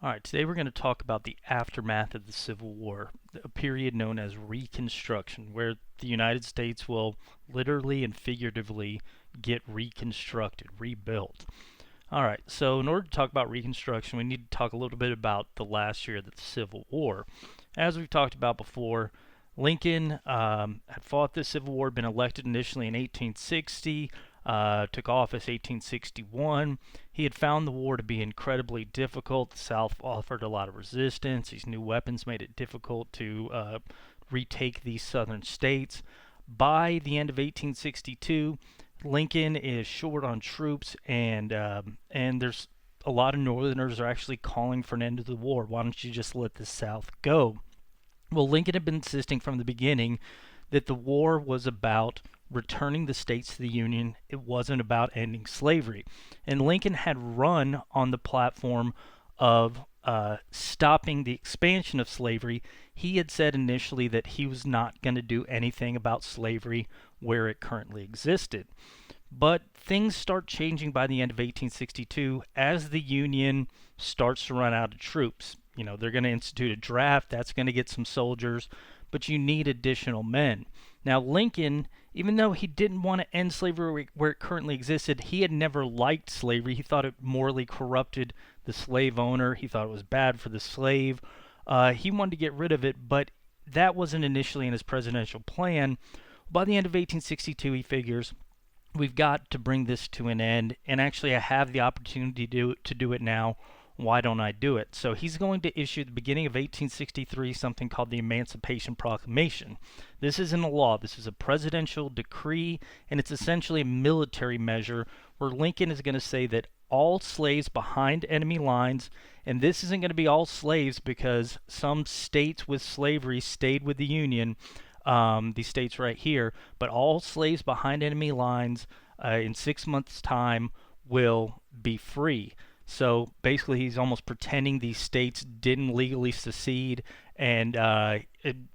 All right, today we're going to talk about the aftermath of the Civil War, a period known as Reconstruction, where the United States will literally and figuratively get reconstructed, rebuilt. All right, so in order to talk about Reconstruction, we need to talk a little bit about the last year of the Civil War. As we've talked about before, Lincoln had fought the Civil War, been elected initially in 1860, took office 1861. He had found the war to be incredibly difficult. The South offered a lot of resistance. These new weapons made it difficult to retake these southern states. By the end of 1862, Lincoln is short on troops, and there's a lot of Northerners are actually calling for an end to the war. Why don't you just let the South go? Well, Lincoln had been insisting from the beginning that the war was about returning the states to the Union. It wasn't about ending slavery. And Lincoln had run on the platform of stopping the expansion of slavery. He had said initially that he was not going to do anything about slavery where it currently existed. But things start changing by the end of 1862 as the Union starts to run out of troops. They're going to institute a draft. That's going to get some soldiers, but you need additional men. Now, Lincoln, even though he didn't want to end slavery where it currently existed, he had never liked slavery. He thought it morally corrupted the slave owner. He thought it was bad for the slave. He wanted to get rid of it, but that wasn't initially in his presidential plan. By the end of 1862, he figures, we've got to bring this to an end, and actually I have the opportunity to do it now. Why don't I do it? So he's going to issue at the beginning of 1863 something called the Emancipation Proclamation. This isn't a law. This is a presidential decree, and it's essentially a military measure where Lincoln is going to say that all slaves behind enemy lines, and this isn't going to be all slaves because some states with slavery stayed with the Union, these states right here, but all slaves behind enemy lines in 6 months' time will be free. So basically, he's almost pretending these states didn't legally secede and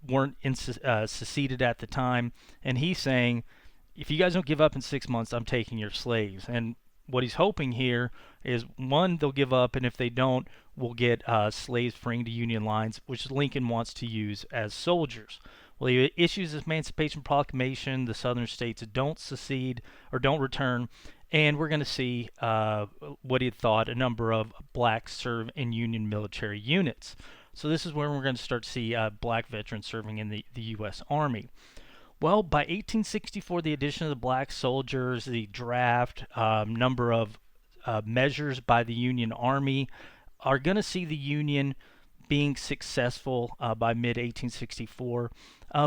weren't seceded at the time. And he's saying, if you guys don't give up in 6 months, I'm taking your slaves. And what he's hoping here is, one, they'll give up, and if they don't, we'll get slaves freeing to Union lines, which Lincoln wants to use as soldiers. Well, he issues this Emancipation Proclamation. The southern states don't secede or don't return. And we're going to see what he thought a number of blacks serve in Union military units. So this is where we're going to start to see black veterans serving in the U.S. Army. Well, by 1864, the addition of the black soldiers, the draft, number of measures by the Union Army are going to see the Union being successful by mid-1864,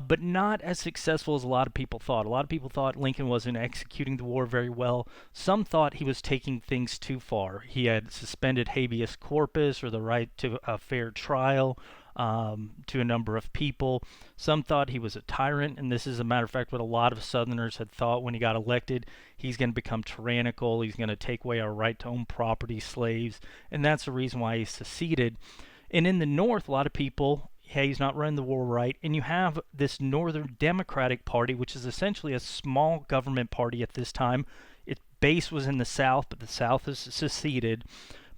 but not as successful as a lot of people thought. A lot of people thought Lincoln wasn't executing the war very well. Some thought he was taking things too far. He had suspended habeas corpus, or the right to a fair trial, to a number of people. Some thought he was a tyrant, and this is, a matter of fact, what a lot of Southerners had thought when he got elected. He's going to become tyrannical. He's going to take away our right to own property, slaves, and that's the reason why he seceded. And in the North, a lot of people, hey, he's not running the war right. And you have this Northern Democratic Party, which is essentially a small government party at this time. Its base was in the South, but the South has seceded.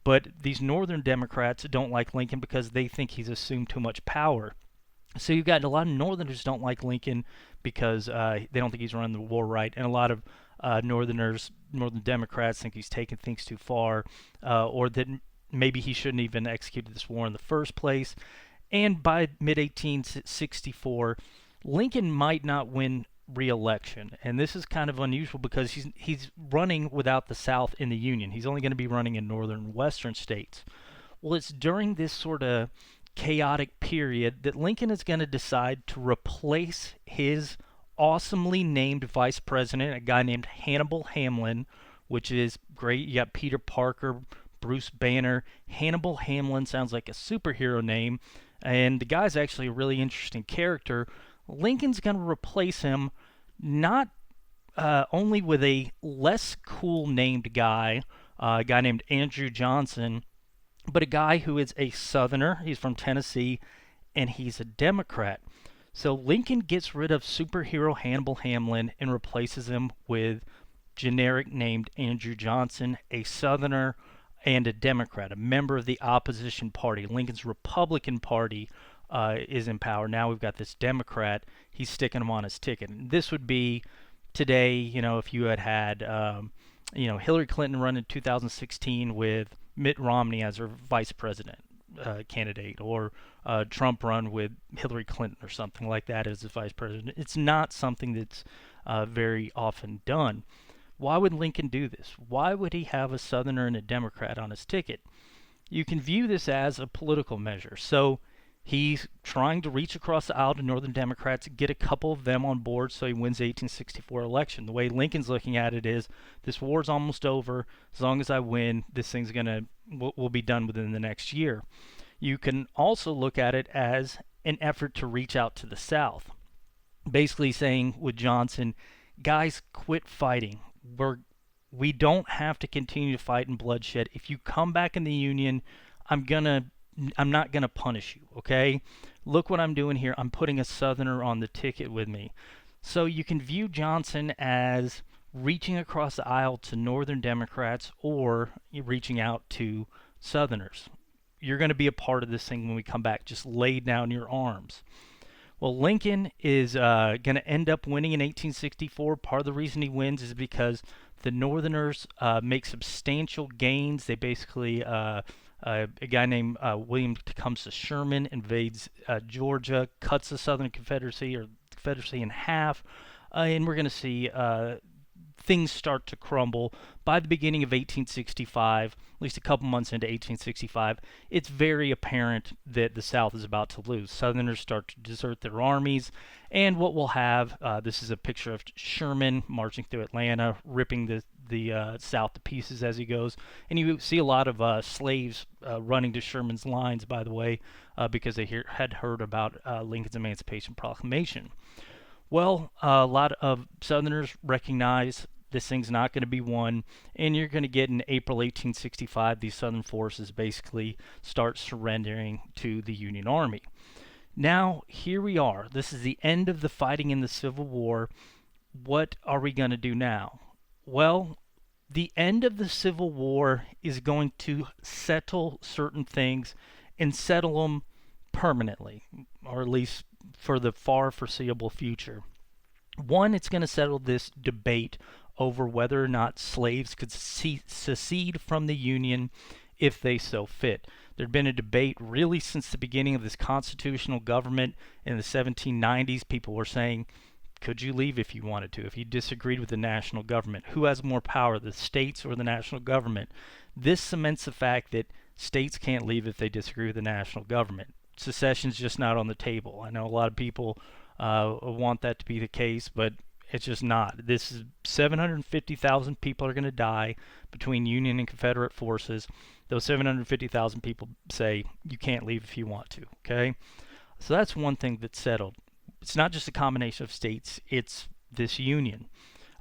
But these Northern Democrats don't like Lincoln because they think he's assumed too much power. So you've got a lot of Northerners don't like Lincoln because they don't think he's running the war right. And a lot of Northern Democrats think he's taking things too far, or that maybe he shouldn't even executed this war in the first place. And by mid-1864, Lincoln might not win re-election. And this is kind of unusual because he's running without the South in the Union. He's only going to be running in northern and western states. Well, it's during this sort of chaotic period that Lincoln is going to decide to replace his awesomely named vice president, a guy named Hannibal Hamlin, which is great. You got Peter Parker, Bruce Banner. Hannibal Hamlin sounds like a superhero name, and the guy's actually a really interesting character. Lincoln's going to replace him not only with a less cool named guy, a guy named Andrew Johnson, but a guy who is a Southerner. He's from Tennessee, and he's a Democrat. So Lincoln gets rid of superhero Hannibal Hamlin and replaces him with generic named Andrew Johnson, a Southerner, and a Democrat, a member of the opposition party. Lincoln's Republican Party is in power. Now we've got this Democrat. He's sticking him on his ticket. And this would be today, if you had Hillary Clinton run in 2016 with Mitt Romney as her vice president candidate, or Trump run with Hillary Clinton or something like that as his vice president. It's not something that's very often done. Why would Lincoln do this? Why would he have a Southerner and a Democrat on his ticket? You can view this as a political measure. So he's trying to reach across the aisle to Northern Democrats, get a couple of them on board so he wins the 1864 election. The way Lincoln's looking at it is, this war's almost over. As long as I win, this thing's will be done within the next year. You can also look at it as an effort to reach out to the South. Basically saying with Johnson, guys, quit fighting. We don't have to continue to fight in bloodshed. If you come back in the Union, I'm not gonna punish you, okay? Look what I'm doing here. I'm putting a Southerner on the ticket with me. So you can view Johnson as reaching across the aisle to Northern Democrats or reaching out to Southerners. You're going to be a part of this thing when we come back. Just lay down your arms. Well, Lincoln is going to end up winning in 1864. Part of the reason he wins is because the Northerners make substantial gains. They basically, a guy named William Tecumseh Sherman invades Georgia, cuts the Southern Confederacy or Confederacy in half, and we're going to see things start to crumble. By the beginning of 1865, at least a couple months into 1865, it's very apparent that the South is about to lose. Southerners start to desert their armies, and what we'll have, this is a picture of Sherman marching through Atlanta, ripping the South to pieces as he goes. And you see a lot of slaves running to Sherman's lines, by the way, because they had heard about Lincoln's Emancipation Proclamation. Well, a lot of Southerners recognize this thing's not going to be won, and you're going to get in April 1865, these Southern forces basically start surrendering to the Union Army. Now, here we are. This is the end of the fighting in the Civil War. What are we going to do now? Well, the end of the Civil War is going to settle certain things and settle them permanently, or at least for the far foreseeable future. One, it's going to settle this debate over whether or not slaves could secede from the Union if they so fit. There'd been a debate really since the beginning of this constitutional government in the 1790s. People were saying, could you leave if you wanted to, if you disagreed with the national government? Who has more power, the states or the national government? This cements the fact that states can't leave if they disagree with the national government. Secession's just not on the table. I know a lot of people want that to be the case, but it's just not. This is 750,000 people are going to die between Union and Confederate forces. Those 750,000 people say you can't leave if you want to, okay? So that's one thing that's settled. It's not just a combination of states, it's this union.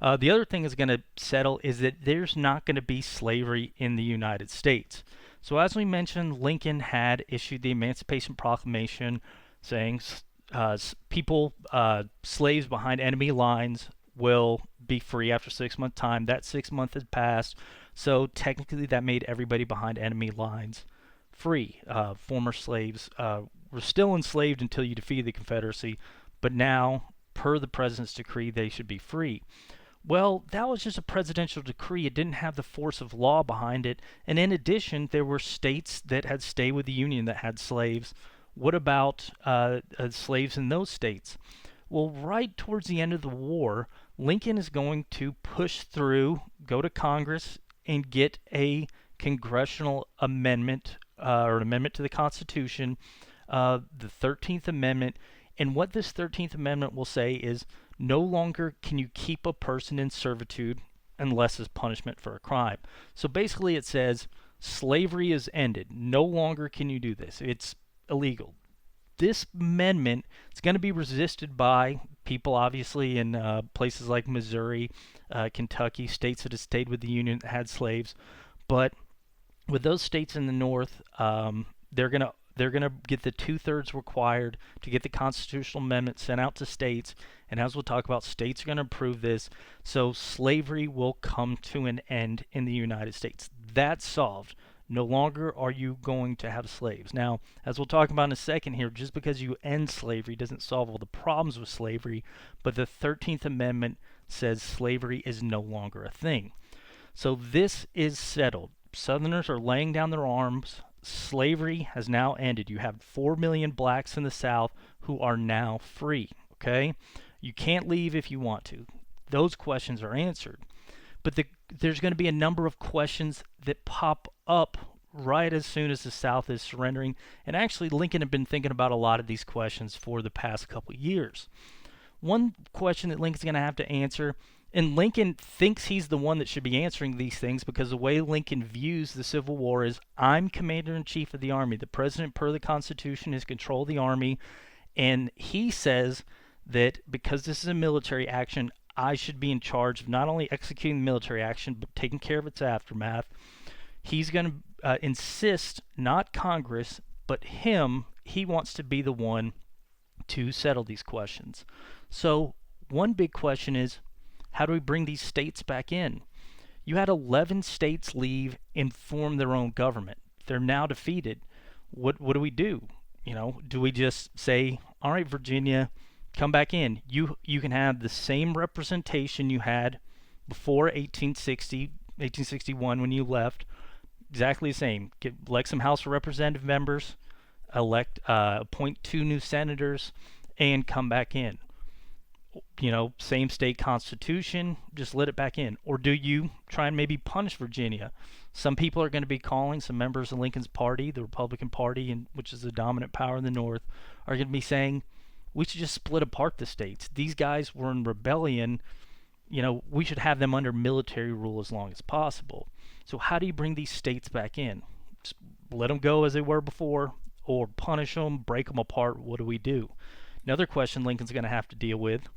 The other thing that's going to settle is that there's not going to be slavery in the United States. So as we mentioned, Lincoln had issued the Emancipation Proclamation saying slaves behind enemy lines will be free after 6 month time. That 6 month has passed, so technically that made everybody behind enemy lines free. Former slaves were still enslaved until you defeated the Confederacy, but now, per the president's decree, they should be free. Well, that was just a presidential decree. It didn't have the force of law behind it. And in addition, there were states that had stayed with the Union that had slaves. What about slaves in those states? Well, right towards the end of the war, Lincoln is going to push through, go to Congress, and get a congressional amendment, or an amendment to the Constitution, the 13th Amendment. And what this 13th Amendment will say is, no longer can you keep a person in servitude unless as punishment for a crime. So basically it says slavery is ended. No longer can you do this. It's illegal. This amendment is going to be resisted by people obviously in places like Missouri, Kentucky, states that have stayed with the Union that had slaves. But with those states in the North, they're going to get the 2/3 required to get the constitutional amendment sent out to states. And as we'll talk about, states are going to approve this. So slavery will come to an end in the United States. That's solved. No longer are you going to have slaves. Now, as we'll talk about in a second here, just because you end slavery doesn't solve all the problems with slavery, but the 13th Amendment says slavery is no longer a thing. So this is settled. Southerners are laying down their arms. Slavery has now ended. You have 4 million blacks in the South who are now free, okay? You can't leave if you want to. Those questions are answered. But there's going to be a number of questions that pop up right as soon as the South is surrendering. And actually, Lincoln had been thinking about a lot of these questions for the past couple of years. One question that Lincoln's going to have to answer, and Lincoln thinks he's the one that should be answering these things because the way Lincoln views the Civil War is, I'm commander-in-chief of the Army. The president, per the Constitution, has control of the Army. And he says that because this is a military action, I should be in charge of not only executing the military action, but taking care of its aftermath. He's going to insist, not Congress, but him, he wants to be the one to settle these questions. So one big question is, how do we bring these states back in? You had 11 states leave and form their own government. They're now defeated. What do we do? Do we just say, all right, Virginia, come back in. You can have the same representation you had before 1861 when you left. Exactly the same. Elect some House of Representative members, appoint 2 new senators, and come back in. Same state constitution, just let it back in. Or do you try and maybe punish Virginia? Some people are going to be calling, some members of Lincoln's party, the Republican Party, which is the dominant power in the North, are going to be saying, we should just split apart the states. These guys were in rebellion. We should have them under military rule as long as possible. So how do you bring these states back in? Just let them go as they were before, or punish them, break them apart? What do we do? Another question Lincoln's going to have to deal with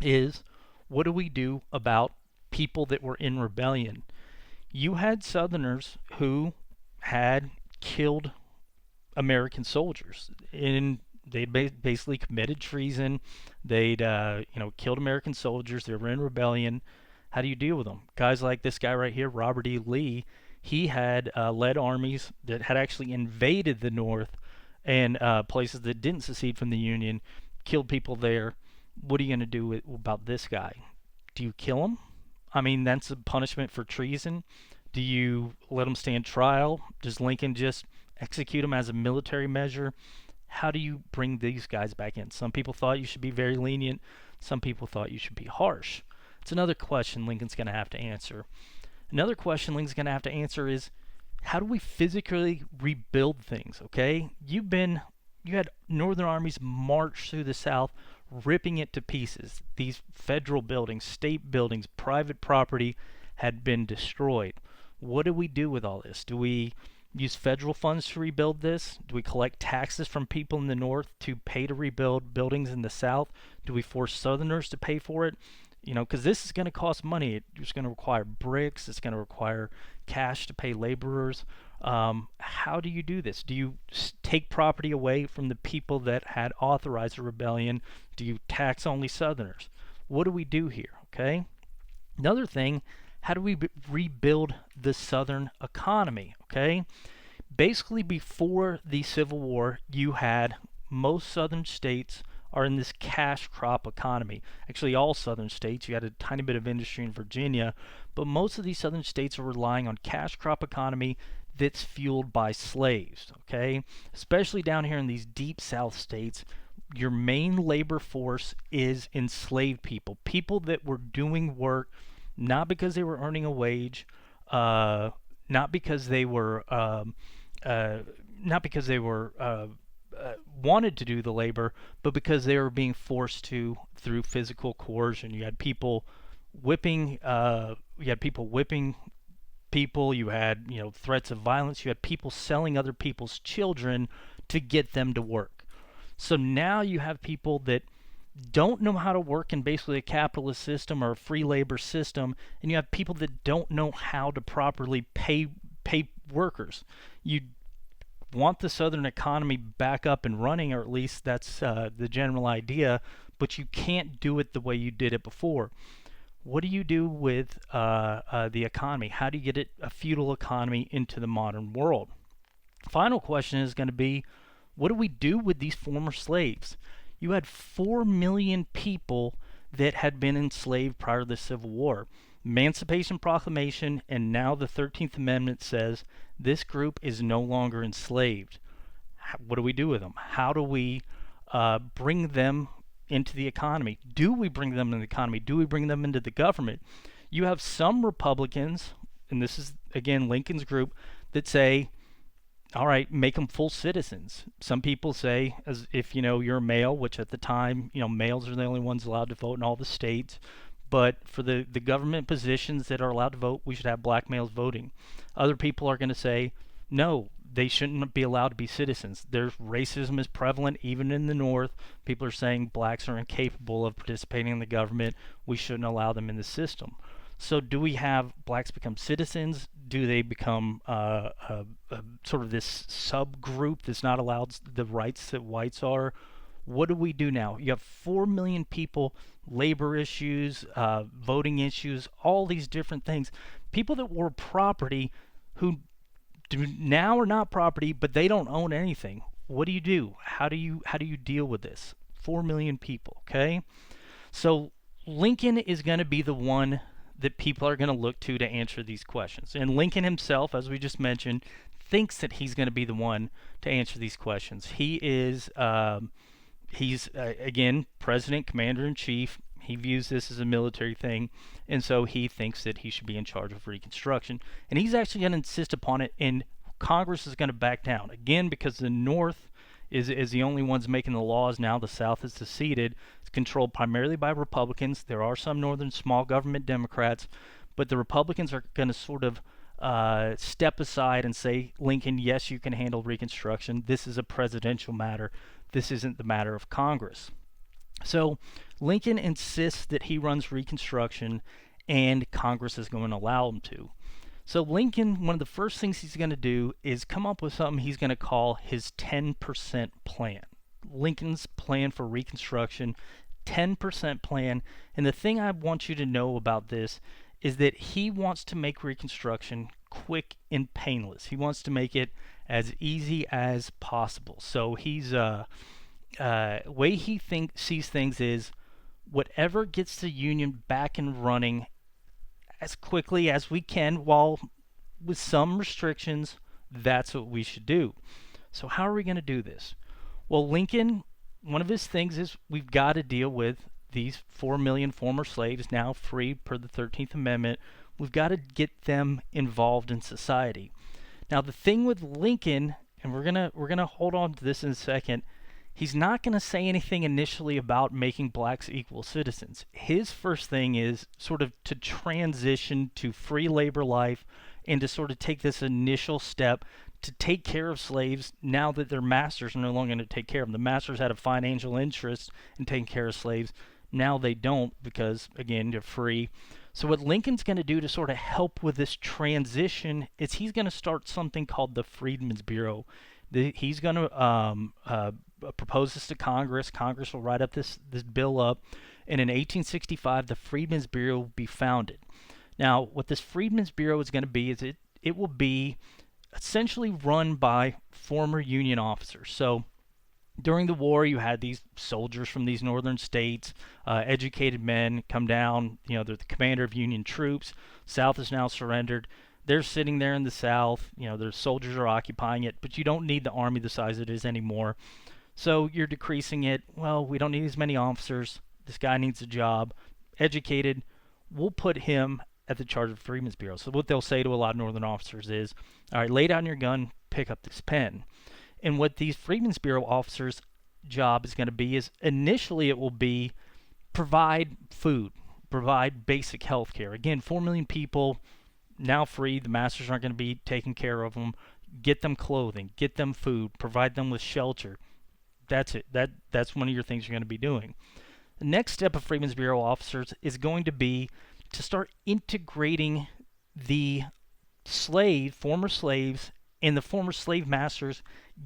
is, what do we do about people that were in rebellion? You had Southerners who had killed American soldiers, and they'd basically committed treason. They'd killed American soldiers. They were in rebellion. How do you deal with them? Guys like this guy right here, Robert E. Lee, he had led armies that had actually invaded the North and places that didn't secede from the Union, killed people there. What are you going to do about this guy? Do you kill him? I mean, that's a punishment for treason. Do you let him stand trial? Does Lincoln just execute him as a military measure? How do you bring these guys back in? Some people thought you should be very lenient. Some people thought you should be harsh. It's another question Lincoln's going to have to answer. Another question Lincoln's going to have to answer is, how do we physically rebuild things, okay? You had Northern armies march through the South, ripping it to pieces. These federal buildings, state buildings, private property had been destroyed. What do we do with all this? Do we use federal funds to rebuild this? Do we collect taxes from people in the North to pay to rebuild buildings in the South? Do we force Southerners to pay for it? Because this is going to cost money. It's going to require bricks. It's going to require cash to pay laborers. How do you do this? Do you take property away from the people that had authorized the rebellion? Do you tax only Southerners? What do we do here? Okay. Another thing, how do we rebuild the Southern economy? Okay. Basically, before the Civil War, you had most Southern states are in this cash crop economy. Actually, all Southern states. You had a tiny bit of industry in Virginia, but most of these Southern states are relying on cash crop economy that's fueled by slaves, okay? Especially down here in these deep South states, your main labor force is enslaved people, people that were doing work not because they were earning a wage, not because they were wanted to do the labor, but because they were being forced to through physical coercion. You had people whipping. People. You had threats of violence. You had people selling other people's children to get them to work. So now you have people that don't know how to work in basically a capitalist system or a free labor system, and you have people that don't know how to properly pay workers. You want the Southern economy back up and running, or at least that's the general idea, but you can't do it the way you did it before. What do you do with the economy? How do you get a feudal economy into the modern world? Final question is going to be, what do we do with these former slaves? You had 4 million people that had been enslaved prior to the Civil War. Emancipation Proclamation and now the 13th Amendment says this group is no longer enslaved. What do we do with them? How do we bring them into the economy? Do we bring them into the economy? Do we bring them into the government? You have some Republicans, and this is again Lincoln's group, that say, all right, make them full citizens. Some people say, as if you're a male, which at the time, males are the only ones allowed to vote in all the states. But for the government positions that are allowed to vote, we should have black males voting. Other people are going to say, no, they shouldn't be allowed to be citizens. There's racism is prevalent even in the North. People are saying blacks are incapable of participating in the government. We shouldn't allow them in the system. So do we have blacks become citizens? Do they become sort of this subgroup that's not allowed the rights that whites are? What do we do now? You have 4 million people, labor issues, voting issues, all these different things. People that were property who now are not property, but they don't own anything. What do you do? How do you deal with this? 4 million people, okay? So Lincoln is going to be the one that people are going to look to answer these questions. And Lincoln himself, as we just mentioned, thinks that he's going to be the one to answer these questions. He's again, president, commander in chief. He views this as a military thing, and so he thinks that he should be in charge of Reconstruction. And he's actually going to insist upon it, and Congress is going to back down. Again, because the North is the only ones making the laws now. The South is seceded. It's controlled primarily by Republicans. There are some northern small government Democrats, but the Republicans are going to sort of step aside and say, Lincoln, yes, you can handle Reconstruction. This is a presidential matter. This isn't the matter of Congress. So Lincoln insists that he runs Reconstruction, and Congress is going to allow him to. So Lincoln, one of the first things he's going to do is come up with something he's going to call his 10% plan. Lincoln's plan for Reconstruction, 10% plan. And the thing I want you to know about this is that he wants to make Reconstruction quick and painless. He wants to make it as easy as possible. So he's way he sees things is whatever gets the Union back and running as quickly as we can, while with some restrictions, that's what we should do. So how are we going to do this? Well, Lincoln, one of his things is we've got to deal with these 4 million former slaves now free per the 13th Amendment. We've got to get them involved in society. Now, the thing with Lincoln, and we're gonna hold on to this in a second, he's not going to say anything initially about making blacks equal citizens. His first thing is sort of to transition to free labor life and to sort of take this initial step to take care of slaves now that their masters are no longer going to take care of them. The masters had a financial interest in taking care of slaves. Now they don't because, again, they're free. So what Lincoln's going to do to sort of help with this transition is he's going to start something called the Freedmen's Bureau. He's going to propose this to Congress. Congress will write up this bill up, and in 1865 the Freedmen's Bureau will be founded. Now, what this Freedmen's Bureau is going to be is it will be essentially run by former Union officers. So during the war, you had these soldiers from these northern states, educated men come down. They're the commander of Union troops. South is now surrendered. They're sitting there in the South. Their soldiers are occupying it, but you don't need the army the size it is anymore. So you're decreasing it. Well, we don't need as many officers. This guy needs a job. Educated. We'll put him at the charge of the Freedmen's Bureau. So what they'll say to a lot of northern officers is, all right, lay down your gun, pick up this pen. And what these Freedmen's Bureau officers' job is going to be is initially it will be provide food, provide basic health care. Again, 4 million people now free. The masters aren't going to be taking care of them. Get them clothing, get them food, provide them with shelter. That's it. That's one of your things you're going to be doing. The next step of Freedmen's Bureau officers is going to be to start integrating the former slaves, and the former slave masters,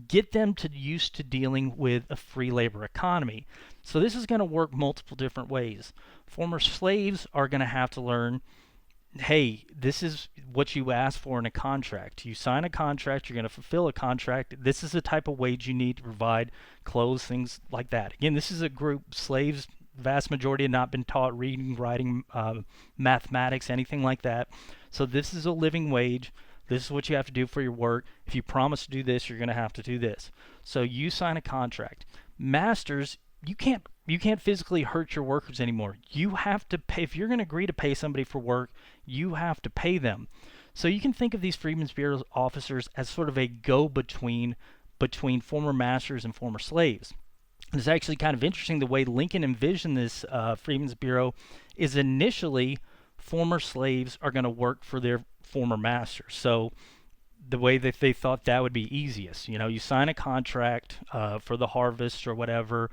get them used to dealing with a free labor economy. So this is going to work multiple different ways. Former slaves are going to have to learn, hey, this is what you asked for in a contract. You sign a contract, you're going to fulfill a contract. This is the type of wage you need to provide, clothes, things like that. Again, this is a group, slaves, vast majority have not been taught reading, writing, mathematics, anything like that. So this is a living wage. This is what you have to do for your work. If you promise to do this, you're going to have to do this. So you sign a contract. Masters, you can't physically hurt your workers anymore. You have to pay. If you're going to agree to pay somebody for work, you have to pay them. So you can think of these Freedmen's Bureau officers as sort of a go-between between former masters and former slaves. And it's actually kind of interesting the way Lincoln envisioned this Freedmen's Bureau is initially former slaves are going to work for their former masters. So the way that they thought that would be easiest. You know, you sign a contract for the harvest or whatever.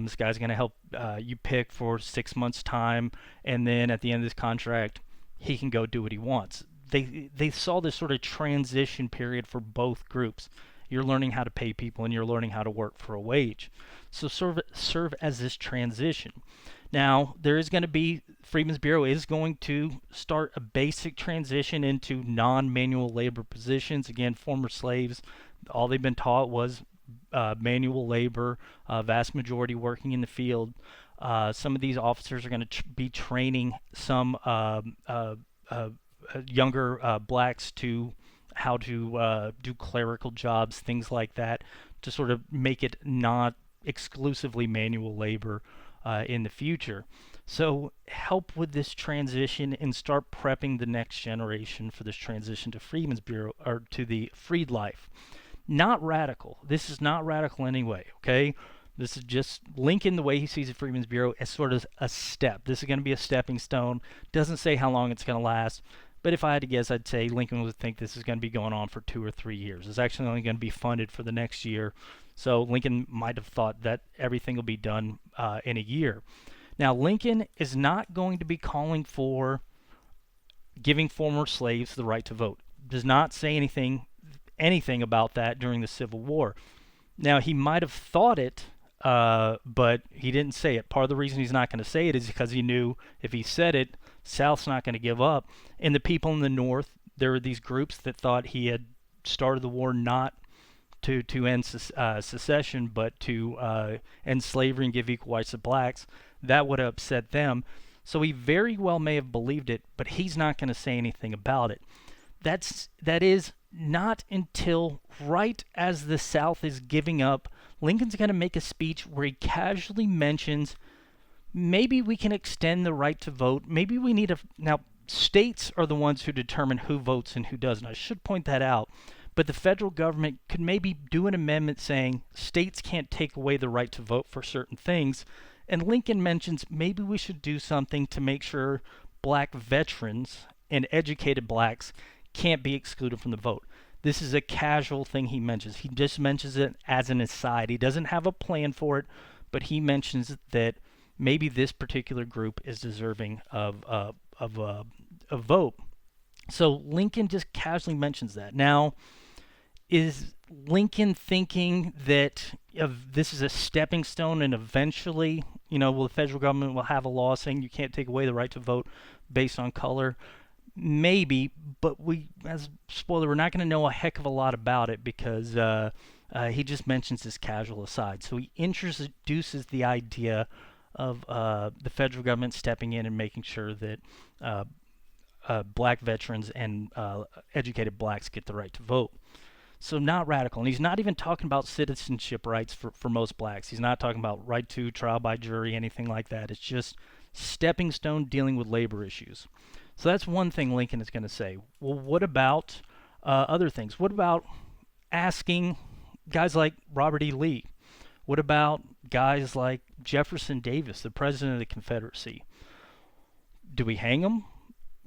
This guy's going to help you pick for 6 months' time, and then at the end of this contract, he can go do what he wants. They saw this sort of transition period for both groups. You're learning how to pay people, and you're learning how to work for a wage. So serve as this transition. Now, there is going to be, Freedmen's Bureau is going to start a basic transition into non-manual labor positions. Again, former slaves, all they've been taught was manual labor, vast majority working in the field. Some of these officers are going to be training some younger blacks to how to do clerical jobs, things like that, to sort of make it not exclusively manual labor in the future. So help with this transition and start prepping the next generation for this transition to Freedmen's Bureau, or to the freed life. Not radical. This is not radical anyway, okay? This is just Lincoln, the way he sees the Freedmen's Bureau, as sort of a step. This is going to be a stepping stone. Doesn't say how long it's going to last. But if I had to guess, I'd say Lincoln would think this is going to be going on for 2 or 3 years. It's actually only going to be funded for the next year. So Lincoln might have thought that everything will be done in a year. Now, Lincoln is not going to be calling for giving former slaves the right to vote. Does not say anything about that during the Civil War. Now, he might have thought it, but he didn't say it. Part of the reason he's not going to say it is because he knew if he said it, South's not going to give up. And the people in the North, there were these groups that thought he had started the war not to end secession, but to end slavery and give equal rights to blacks. That would have upset them. So he very well may have believed it, but he's not going to say anything about it. That is not until right as the South is giving up, Lincoln's going to make a speech where he casually mentions, maybe we can extend the right to vote. Maybe we need now, states are the ones who determine who votes and who doesn't. I should point that out. But the federal government could maybe do an amendment saying states can't take away the right to vote for certain things. And Lincoln mentions maybe we should do something to make sure black veterans and educated blacks can't be excluded from the vote. This is a casual thing he mentions. He just mentions it as an aside. He doesn't have a plan for it, but he mentions that maybe this particular group is deserving of a vote. So Lincoln just casually mentions that. Now, is Lincoln thinking that this is a stepping stone and eventually, the federal government will have a law saying you can't take away the right to vote based on color? Maybe, but as spoiler, we're not going to know a heck of a lot about it because he just mentions this casual aside. So he introduces the idea of the federal government stepping in and making sure that black veterans and educated blacks get the right to vote. So not radical. And he's not even talking about citizenship rights for most blacks. He's not talking about right to trial by jury, anything like that. It's just stepping stone dealing with labor issues. So that's one thing Lincoln is going to say. Well, what about other things? What about asking guys like Robert E. Lee? What about guys like Jefferson Davis, the president of the Confederacy? Do we hang them?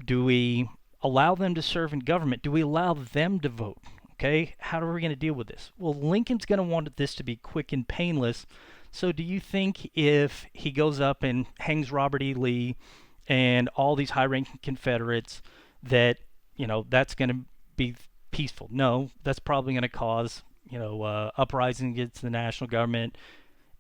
Do we allow them to serve in government? Do we allow them to vote? Okay, how are we going to deal with this? Well, Lincoln's going to want this to be quick and painless. So do you think if he goes up and hangs Robert E. Lee and all these high-ranking Confederates that, that's going to be peaceful? No, that's probably going to cause, uprising against the national government.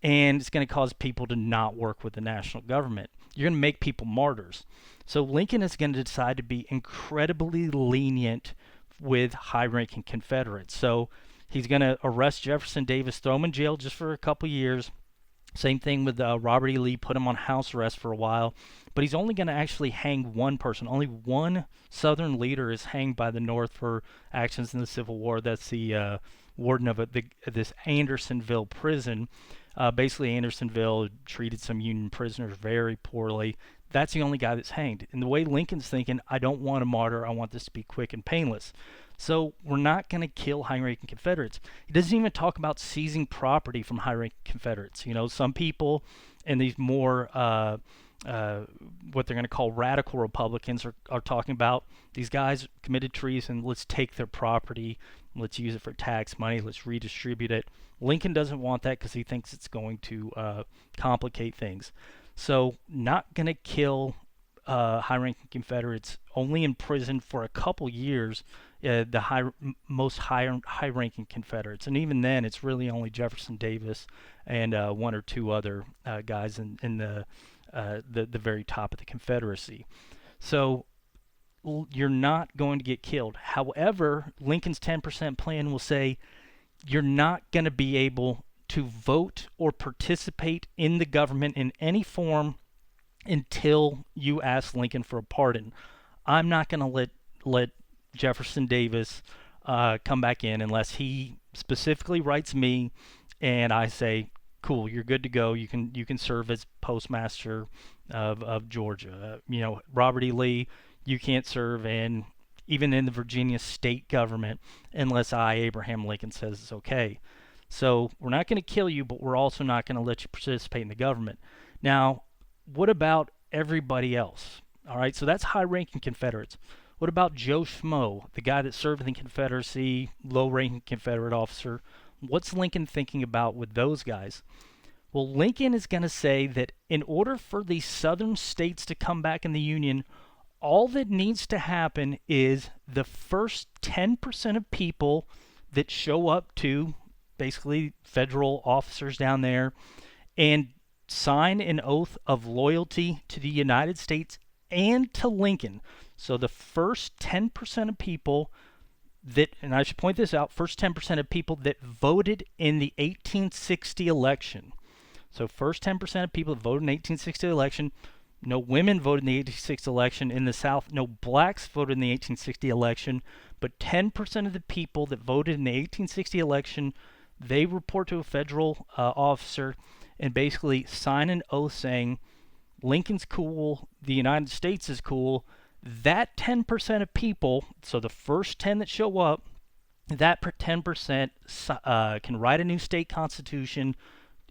and it's going to cause people to not work with the national government. You're going to make people martyrs. So Lincoln is going to decide to be incredibly lenient with high-ranking Confederates. So he's going to arrest Jefferson Davis, throw him in jail just for a couple years. Same thing with Robert E. Lee, put him on house arrest for a while. But he's only going to actually hang one person. Only one Southern leader is hanged by the North for actions in the Civil War. That's the warden of this Andersonville prison. Basically, Andersonville treated some Union prisoners very poorly. That's the only guy that's hanged. And the way Lincoln's thinking, I don't want a martyr. I want this to be quick and painless. So we're not going to kill high-ranking Confederates. He doesn't even talk about seizing property from high-ranking Confederates. You know, some people in these more what they're going to call radical Republicans are talking about these guys committed treason. Let's take their property. Let's use it for tax money. Let's redistribute it. Lincoln doesn't want that because he thinks it's going to complicate things. So not going to kill high-ranking Confederates, only in prison for a couple years the most high-ranking Confederates. And even then, it's really only Jefferson Davis and one or two other guys in the very top of the Confederacy. So you're not going to get killed. However, Lincoln's 10% plan will say you're not going to be able to vote or participate in the government in any form until you ask Lincoln for a pardon. I'm not going to let Jefferson Davis come back in unless he specifically writes me and I say, cool, you're good to go. You can serve as postmaster of Georgia. You know, Robert E. Lee, you can't serve even in the Virginia state government unless I, Abraham Lincoln, says it's okay. So we're not going to kill you, but we're also not going to let you participate in the government. Now, what about everybody else? All right, so that's high-ranking Confederates. What about Joe Schmo, the guy that served in the Confederacy, low-ranking Confederate officer? What's Lincoln thinking about with those guys? Well, Lincoln is going to say that in order for these southern states to come back in the Union, all that needs to happen is the first 10% of people that show up to basically federal officers down there and sign an oath of loyalty to the United States and to Lincoln. So the first 10% of people that, and I should point this out, first 10% of people that voted in the 1860 election. So first 10% of people that voted in the 1860 election. No women voted in the 1860 election in the South. No blacks voted in the 1860 election. But 10% of the people that voted in the 1860 election, they report to a federal officer and basically sign an oath saying Lincoln's cool, the United States is cool. That 10% of people, so the first 10 that show up, that 10% can write a new state constitution,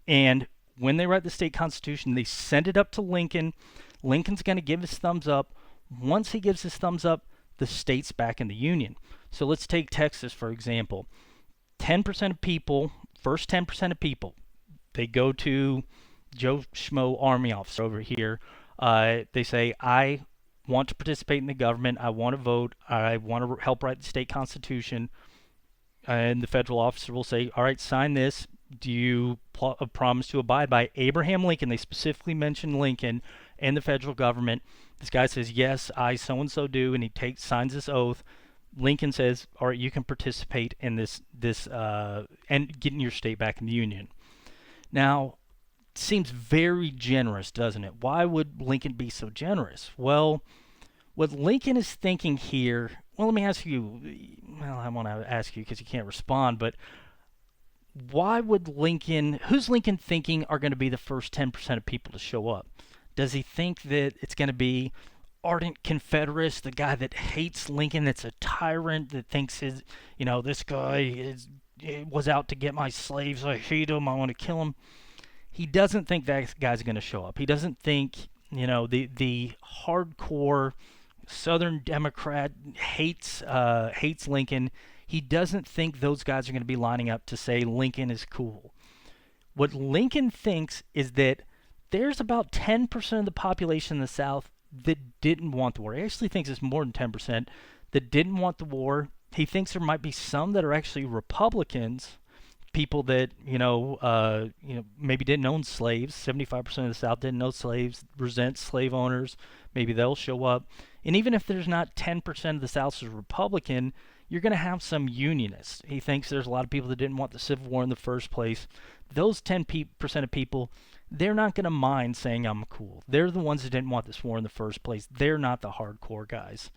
and when they write the state constitution, they send it up to Lincoln. Lincoln's going to give his thumbs up. Once he gives his thumbs up, the state's back in the Union. So let's take Texas, for example. 10% of people, first 10% of people, they go to Joe Schmo, Army officer over here. They say, I want to participate in the government. I want to vote. I want to help write the state constitution. And the federal officer will say, all right, sign this. Do you promise to abide by Abraham Lincoln? They specifically mention Lincoln and the federal government. This guy says, yes, I so-and-so do, and he signs this oath. Lincoln says, all right, you can participate in this and getting your state back in the Union. Now, it seems very generous, doesn't it? Why would Lincoln be so generous? Well, what Lincoln is thinking here, well, let me ask you, well, I want to ask you because you can't respond, but why would who's Lincoln thinking are going to be the first 10% of people to show up? Does he think that it's going to be ardent Confederates, the guy that hates Lincoln, that's a tyrant, that thinks this guy was out to get my slaves, I hate him, I want to kill him? He doesn't think that guy's going to show up. He doesn't think, the hardcore Southern Democrat hates Lincoln. He doesn't think those guys are going to be lining up to say Lincoln is cool. What Lincoln thinks is that there's about 10% of the population in the South that didn't want the war. He actually thinks it's more than 10% that didn't want the war. He thinks there might be some that are actually Republicans, people that maybe didn't own slaves. 75% of the South didn't own slaves. Resent slave owners. Maybe they'll show up. And even if there's not 10% of the South is Republican, you're going to have some unionists. He thinks there's a lot of people that didn't want the Civil War in the first place. Those 10% of people, they're not going to mind saying I'm cool. They're the ones that didn't want this war in the first place. They're not the hardcore guys.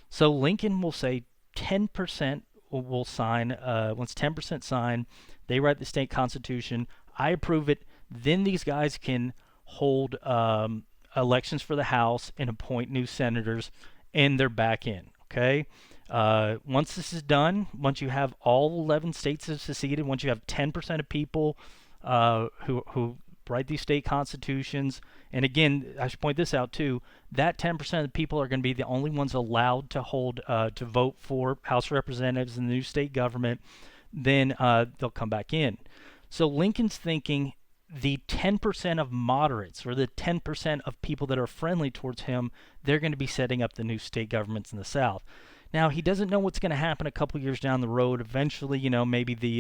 So Lincoln will say 10% will sign. Once 10% sign, they write the state constitution. I approve it. Then these guys can hold elections for the House and appoint new senators, and they're back in. Okay. Once this is done, once you have all 11 states have seceded, once you have 10% of people who write these state constitutions, and again, I should point this out too, that 10% of the people are going to be the only ones allowed to to vote for House of Representatives in the new state government, then they'll come back in. So Lincoln's thinking the 10% of moderates, or the 10% of people that are friendly towards him, they're going to be setting up the new state governments in the South. Now, he doesn't know what's going to happen a couple years down the road. Eventually, maybe the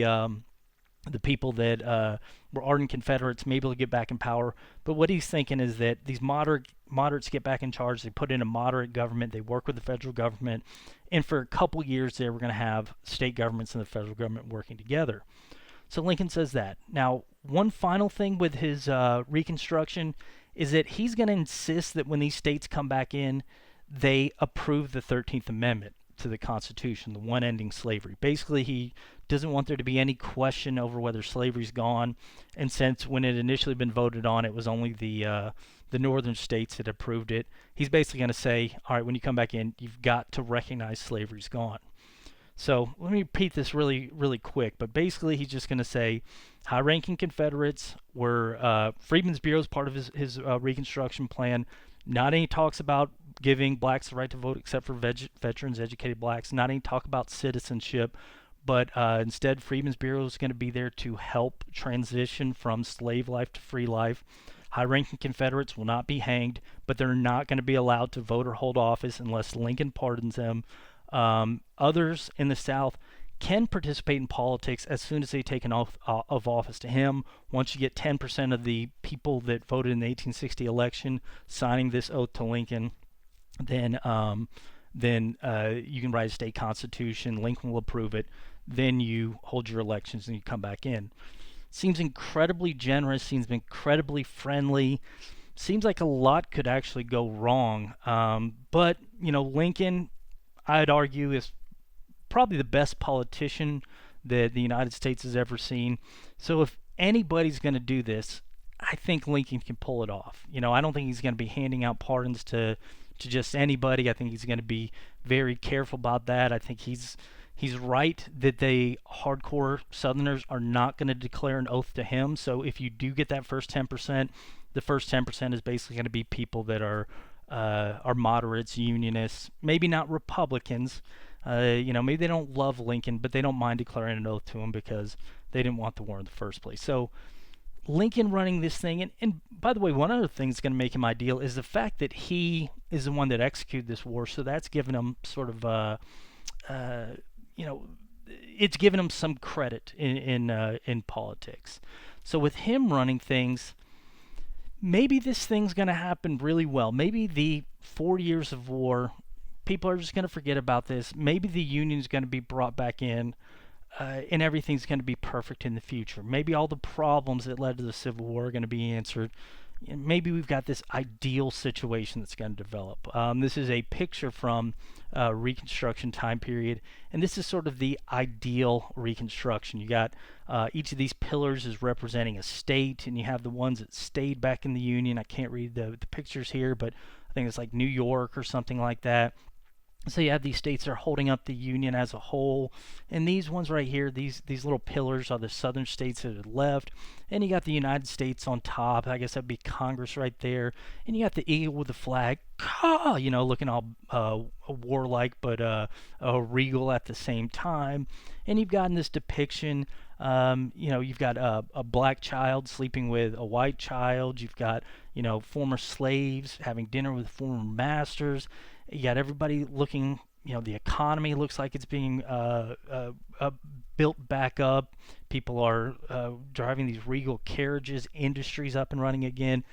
people that were ardent Confederates maybe will get back in power. But what he's thinking is that these moderates get back in charge. They put in a moderate government. They work with the federal government. And for a couple years there, we're going to have state governments and the federal government working together. So Lincoln says that. Now, one final thing with his Reconstruction is that he's going to insist that when these states come back in, they approve the 13th Amendment to the Constitution, the one ending slavery. Basically, he doesn't want there to be any question over whether slavery's gone. And since when it initially been voted on, it was only the northern states that approved it, he's basically going to say, all right, when you come back in, you've got to recognize slavery's gone. So let me repeat this really, really quick. But basically, he's just going to say high-ranking Confederates were Freedmen's Bureau is part of his Reconstruction plan. Not any talks about giving blacks the right to vote except for veterans, educated blacks. Not any talk about citizenship. But instead, Freedmen's Bureau is going to be there to help transition from slave life to free life. High-ranking Confederates will not be hanged, but they're not going to be allowed to vote or hold office unless Lincoln pardons them. Others in the South can participate in politics as soon as they take an oath of office to him. Once you get 10% of the people that voted in the 1860 election signing this oath to Lincoln, then you can write a state constitution. Lincoln will approve it. Then you hold your elections and you come back in. Seems incredibly generous. Seems incredibly friendly. Seems like a lot could actually go wrong. But Lincoln, I'd argue, is probably the best politician that the United States has ever seen. So if anybody's going to do this, I think Lincoln can pull it off. I don't think he's going to be handing out pardons to just anybody. I think he's going to be very careful about that. I think he's right that they hardcore Southerners are not going to declare an oath to him. So if you do get that first 10%, the first 10% is basically going to be people that are moderates, unionists, maybe not Republicans. Maybe they don't love Lincoln, but they don't mind declaring an oath to him because they didn't want the war in the first place. So Lincoln running this thing, and by the way, one other thing that's going to make him ideal is the fact that he is the one that executed this war. So that's given him sort of, it's given him some credit in politics. So with him running things, maybe this thing's going to happen really well. Maybe the 4 years of war, people are just going to forget about this. Maybe the Union's going to be brought back in, and everything's going to be perfect in the future. Maybe all the problems that led to the Civil War are going to be answered. Maybe we've got this ideal situation that's going to develop. This is a picture from Reconstruction time period, and this is sort of the ideal Reconstruction. You got each of these pillars is representing a state, and you have the ones that stayed back in the Union. I can't read the pictures here, but I think it's like New York or something like that. So you have these states that are holding up the Union as a whole, and these ones right here, these little pillars are the southern states that are left, and you got the United States on top. I guess that'd be Congress right there, and you got the eagle with the flag, looking all warlike but regal at the same time. And you've got in this depiction, you've got a black child sleeping with a white child. You've got former slaves having dinner with former masters. You got everybody looking, the economy looks like it's being built back up. People are driving these regal carriages. Industry's up and running again.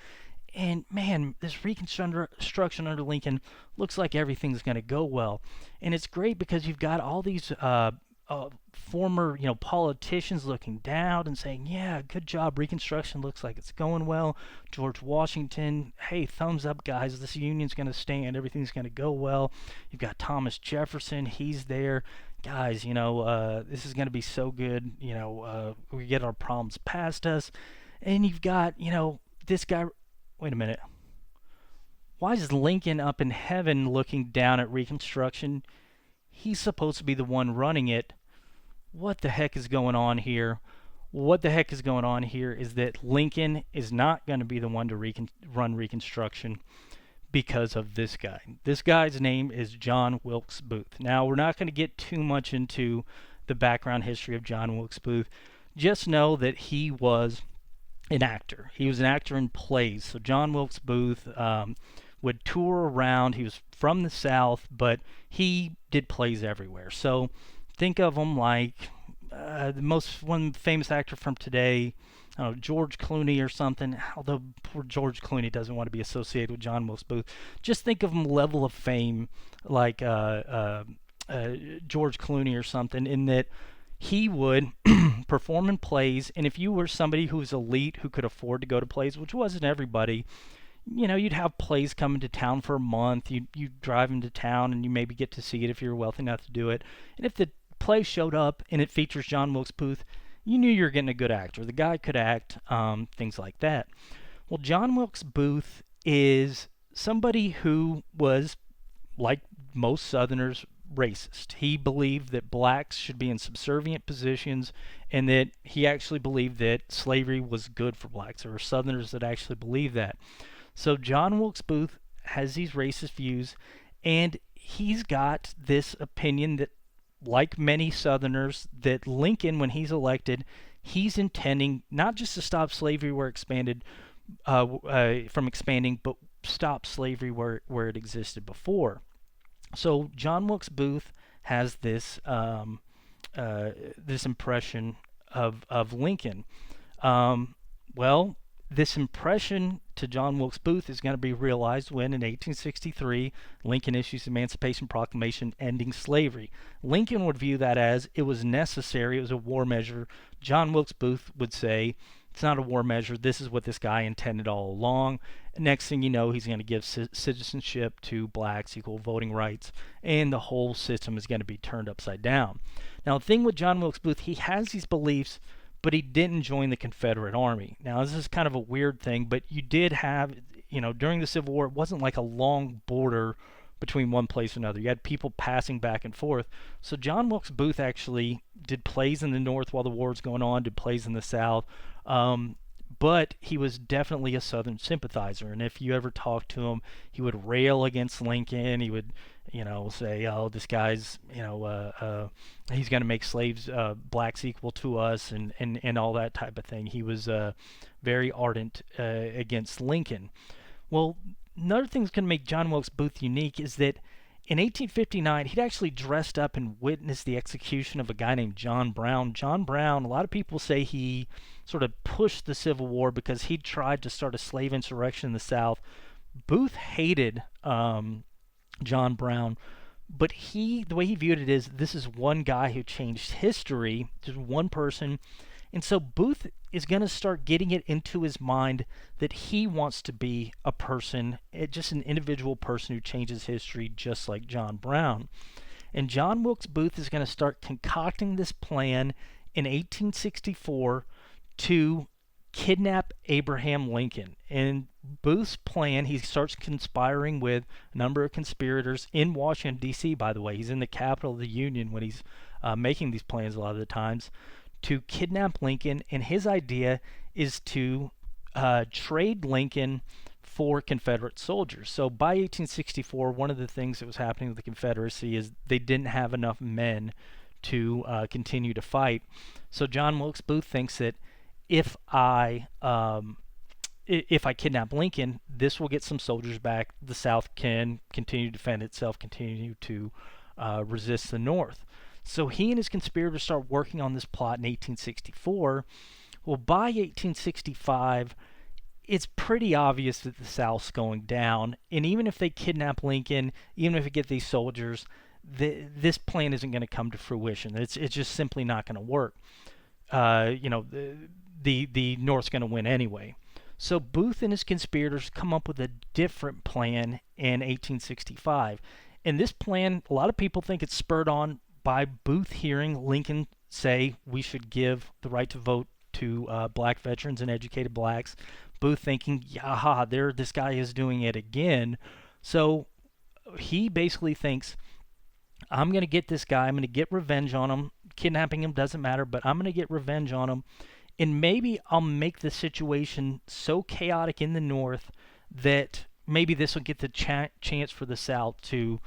And man, this Reconstruction under Lincoln looks like everything's going to go well. And it's great because you've got all these former, politicians looking down and saying, "Yeah, good job. Reconstruction looks like it's going well." George Washington, "Hey, thumbs up, guys. This union's going to stand. Everything's going to go well." You've got Thomas Jefferson. He's there. "Guys, this is going to be so good. We get our problems past us." And you've got, this guy. Wait a minute. Why is Lincoln up in heaven looking down at Reconstruction? He's supposed to be the one running it. What the heck is going on here? What the heck is going on here is that Lincoln is not going to be the one to run Reconstruction because of this guy. This guy's name is John Wilkes Booth. Now, we're not going to get too much into the background history of John Wilkes Booth. Just know that he was an actor. He was an actor in plays. So John Wilkes Booth would tour around. He was from the South, but he did plays everywhere. So think of him like one famous actor from today, I don't know, George Clooney or something. Although poor George Clooney doesn't want to be associated with John Wilkes Booth. Just think of him level of fame like George Clooney or something, in that he would perform in plays, and if you were somebody who was elite who could afford to go to plays, which wasn't everybody, you'd have plays come into town for a month. You'd drive into town, and you maybe get to see it if you're wealthy enough to do it. And if the play showed up and it features John Wilkes Booth, you knew you were getting a good actor. The guy could act, things like that. Well, John Wilkes Booth is somebody who was, like most Southerners, racist. He believed that blacks should be in subservient positions, and that he actually believed that slavery was good for blacks. There were Southerners that actually believed that. So John Wilkes Booth has these racist views, and he's got this opinion that, like many Southerners, that Lincoln, when he's elected, he's intending not just to stop slavery where expanded from expanding, but stop slavery where it existed before. So John Wilkes Booth has this this impression of Lincoln. Well, this impression to John Wilkes Booth is going to be realized when, in 1863, Lincoln issues the Emancipation Proclamation ending slavery. Lincoln would view that as it was necessary, it was a war measure. John Wilkes Booth would say, it's not a war measure, this is what this guy intended all along. Next thing you know, he's going to give citizenship to blacks, equal voting rights, and the whole system is going to be turned upside down. Now, the thing with John Wilkes Booth, he has these beliefs, but he didn't join the Confederate Army. Now, this is kind of a weird thing, but you did have, during the Civil War, it wasn't like a long border between one place and another. You had people passing back and forth. So John Wilkes Booth actually did plays in the North while the war was going on, did plays in the South. But he was definitely a Southern sympathizer, and if you ever talked to him, he would rail against Lincoln. He would, say, "Oh, this guy's, he's going to make slaves, blacks equal to us," and all that type of thing. He was very ardent against Lincoln. Well, another thing that's going to make John Wilkes Booth unique is that in 1859, he'd actually dressed up and witnessed the execution of a guy named John Brown. John Brown, a lot of people say he sort of pushed the Civil War because he tried to start a slave insurrection in the South. Booth hated John Brown, but the way he viewed it is, this is one guy who changed history, just one person. And so Booth is going to start getting it into his mind that he wants to be a person, just an individual person who changes history just like John Brown. And John Wilkes Booth is going to start concocting this plan in 1864 to kidnap Abraham Lincoln. And Booth's plan, he starts conspiring with a number of conspirators in Washington, D.C., by the way. He's in the capital of the Union when he's making these plans a lot of the times, to kidnap Lincoln. And his idea is to trade Lincoln for Confederate soldiers. So by 1864, one of the things that was happening with the Confederacy is they didn't have enough men to continue to fight. So John Wilkes Booth thinks that if I kidnap Lincoln, this will get some soldiers back. The South can continue to defend itself, continue to resist the North. So he and his conspirators start working on this plot in 1864. Well, by 1865, it's pretty obvious that the South's going down. And even if they kidnap Lincoln, even if they get these soldiers, this plan isn't going to come to fruition. It's just simply not going to work. The North's going to win anyway. So Booth and his conspirators come up with a different plan in 1865. And this plan, a lot of people think it's spurred on by Booth hearing Lincoln say we should give the right to vote to black veterans and educated blacks. Booth thinking, yaha, there, this guy is doing it again. So he basically thinks, I'm going to get this guy. I'm going to get revenge on him. Kidnapping him doesn't matter, but I'm going to get revenge on him. And maybe I'll make the situation so chaotic in the North that maybe this will get the chance for the South to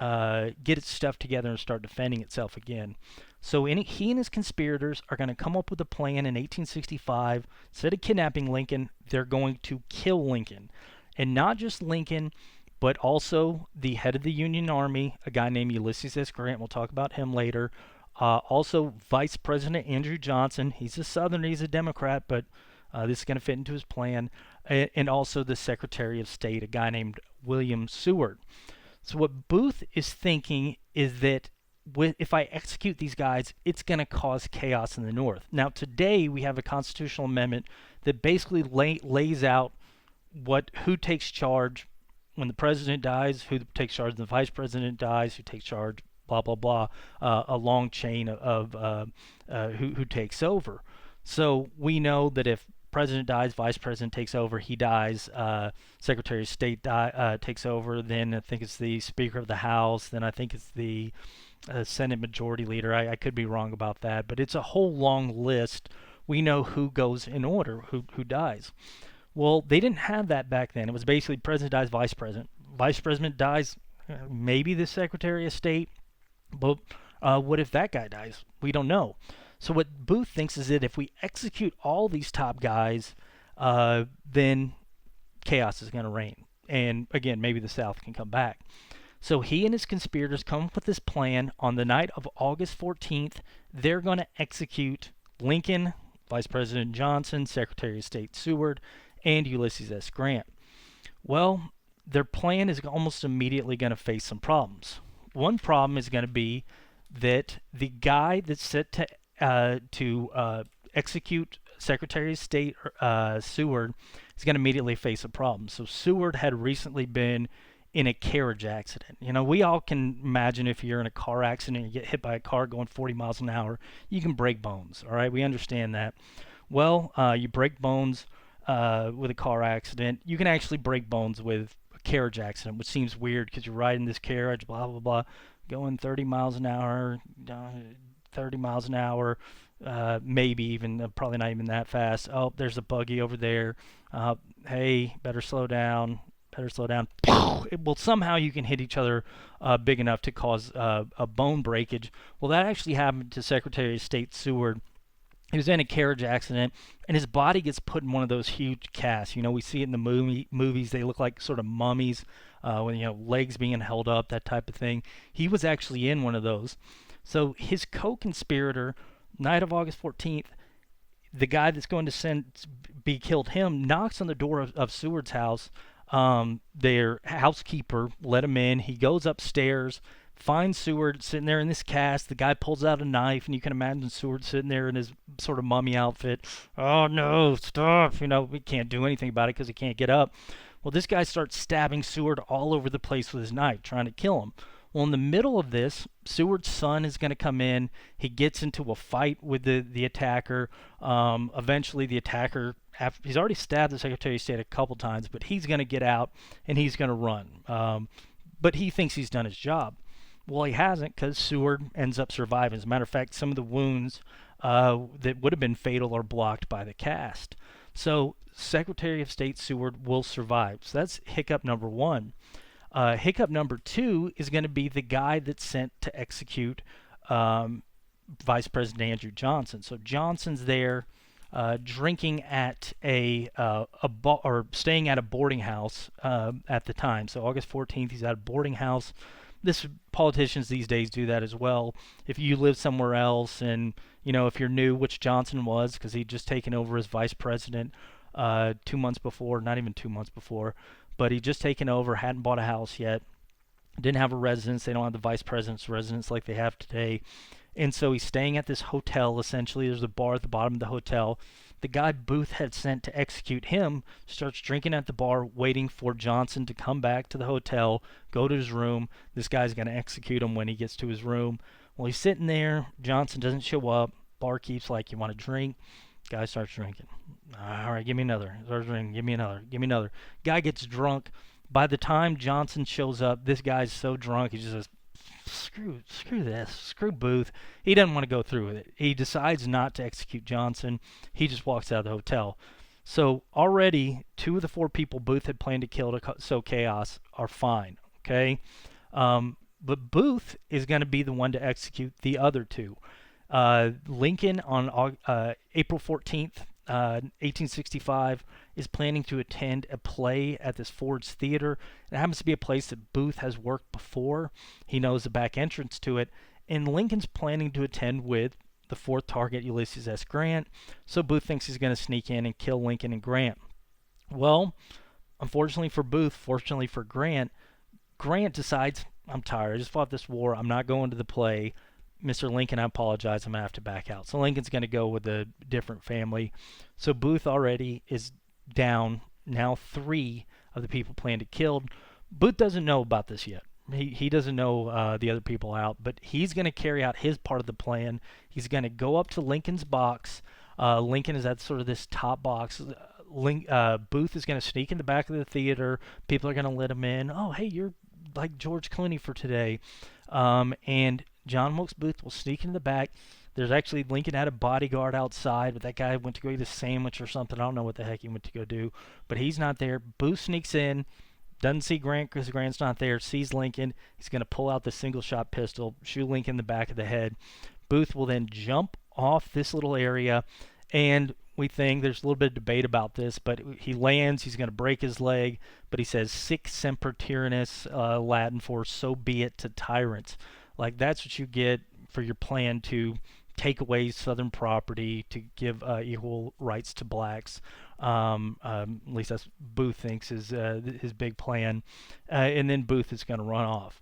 get its stuff together and start defending itself again. So he and his conspirators are going to come up with a plan in 1865. Instead of kidnapping Lincoln, they're going to kill Lincoln. And not just Lincoln, but also the head of the Union Army, a guy named Ulysses S. Grant. We'll talk about him later. Also, Vice President Andrew Johnson. He's a Southerner, he's a Democrat, but this is going to fit into his plan. And also the Secretary of State, a guy named William Seward. So what Booth is thinking is that if I execute these guys, it's going to cause chaos in the North. Now, today we have a constitutional amendment that basically lays out who takes charge when the president dies, who takes charge when the vice president dies, who takes charge, blah, blah, blah, a long chain of who takes over. So we know that if president dies, vice president takes over, he dies, secretary of state takes over, then I think it's the speaker of the house, then I think it's the Senate majority leader. I could be wrong about that, but it's a whole long list. We know who goes in order, who dies. Well, they didn't have that back then. It was basically president dies, vice president. Vice president dies, maybe the secretary of state, but what if that guy dies? We don't know. So what Booth thinks is that if we execute all these top guys, then chaos is going to reign. And again, maybe the South can come back. So he and his conspirators come up with this plan. On the night of August 14th, they're going to execute Lincoln, Vice President Johnson, Secretary of State Seward, and Ulysses S. Grant. Well, their plan is almost immediately going to face some problems. One problem is going to be that the guy that's set to execute Secretary of State Seward is going to immediately face a problem. So Seward had recently been in a carriage accident. You know, we all can imagine if you're in a car accident and you get hit by a car going 40 miles an hour, you can break bones, all right? We understand that. Well, you break bones with a car accident. You can actually break bones with a carriage accident, which seems weird because you're riding this carriage, blah, blah, blah, going 30 miles an hour, 30 miles an hour, maybe even, probably not even that fast. Oh, there's a buggy over there. Hey, better slow down. Well, somehow you can hit each other big enough to cause a bone breakage. Well, that actually happened to Secretary of State Seward. He was in a carriage accident, and his body gets put in one of those huge casts. You know, we see it in the movies. They look like sort of mummies, with, you know, legs being held up, that type of thing. He was actually in one of those. So his co-conspirator, night of August 14th, the guy that's going to be killed him, knocks on the door of Seward's house. Their housekeeper let him in. He goes upstairs, finds Seward sitting there in this cast. The guy pulls out a knife, and you can imagine Seward sitting there in his sort of mummy outfit. Oh no, stop! You know, we can't do anything about it because he can't get up. Well, this guy starts stabbing Seward all over the place with his knife, trying to kill him. Well, in the middle of this, Seward's son is going to come in. He gets into a fight with the attacker. Eventually, the attacker, he's already stabbed the Secretary of State a couple times, but he's going to get out and he's going to run. But he thinks he's done his job. Well, he hasn't, because Seward ends up surviving. As a matter of fact, some of the wounds that would have been fatal are blocked by the cast. So Secretary of State Seward will survive. So that's hiccup number one. Hiccup number two is going to be the guy that's sent to execute Vice President Andrew Johnson. So Johnson's there drinking at a or staying at a boarding house at the time. So August 14th, he's at a boarding house. this politicians these days do that as well. If you live somewhere else, and if you're new, which Johnson was, because he'd just taken over as vice president 2 months before, not even 2 months before, but he'd just taken over, hadn't bought a house yet, didn't have a residence. They don't have the vice president's residence like they have today. And so he's staying at this hotel, essentially. There's a bar at the bottom of the hotel. The guy Booth had sent to execute him starts drinking at the bar, waiting for Johnson to come back to the hotel, go to his room. This guy's going to execute him when he gets to his room. Well, he's sitting there. Johnson doesn't show up. Barkeep's like, "You want a drink?" Guy starts drinking. "All right, give me another." Starts drinking. "Give me another. Give me another." Guy gets drunk. By the time Johnson shows up, this guy's so drunk, he just says, screw this, screw Booth. He doesn't want to go through with it. He decides not to execute Johnson. He just walks out of the hotel. So already, 2 of the 4 people Booth had planned to kill to sow chaos are fine, okay? But Booth is going to be the one to execute the other 2. Lincoln on April 14th, 1865, is planning to attend a play at this Ford's Theater. It happens to be a place that Booth has worked before. He knows the back entrance to it, and Lincoln's planning to attend with the 4th target, Ulysses S. Grant. So Booth thinks he's going to sneak in and kill Lincoln and Grant. Well, unfortunately for Booth, fortunately for Grant, Grant decides, "I'm tired. I just fought this war. I'm not going to the play. Mr. Lincoln, I apologize. I'm going to have to back out." So Lincoln's going to go with a different family. So Booth already is down. Now 3 of the people planned to kill. Booth doesn't know about this yet. He doesn't know the other people out, but he's going to carry out his part of the plan. He's going to go up to Lincoln's box. Lincoln is at sort of this top box. Booth is going to sneak in the back of the theater. People are going to let him in. "Oh, hey, you're like George Clooney for today." And John Wilkes Booth will sneak in the back. There's actually, Lincoln had a bodyguard outside, but that guy went to go eat a sandwich or something. I don't know what the heck he went to go do, but he's not there. Booth sneaks in, doesn't see Grant because Grant's not there, sees Lincoln. He's going to pull out the single-shot pistol, shoot Lincoln in the back of the head. Booth will then jump off this little area, and we think there's a little bit of debate about this, but he lands. He's going to break his leg, but he says, "Sic semper tyrannis," Latin for "so be it to tyrants." Like, that's what you get for your plan to take away Southern property, to give equal rights to blacks. At least that's Booth thinks is his big plan. And then Booth is going to run off.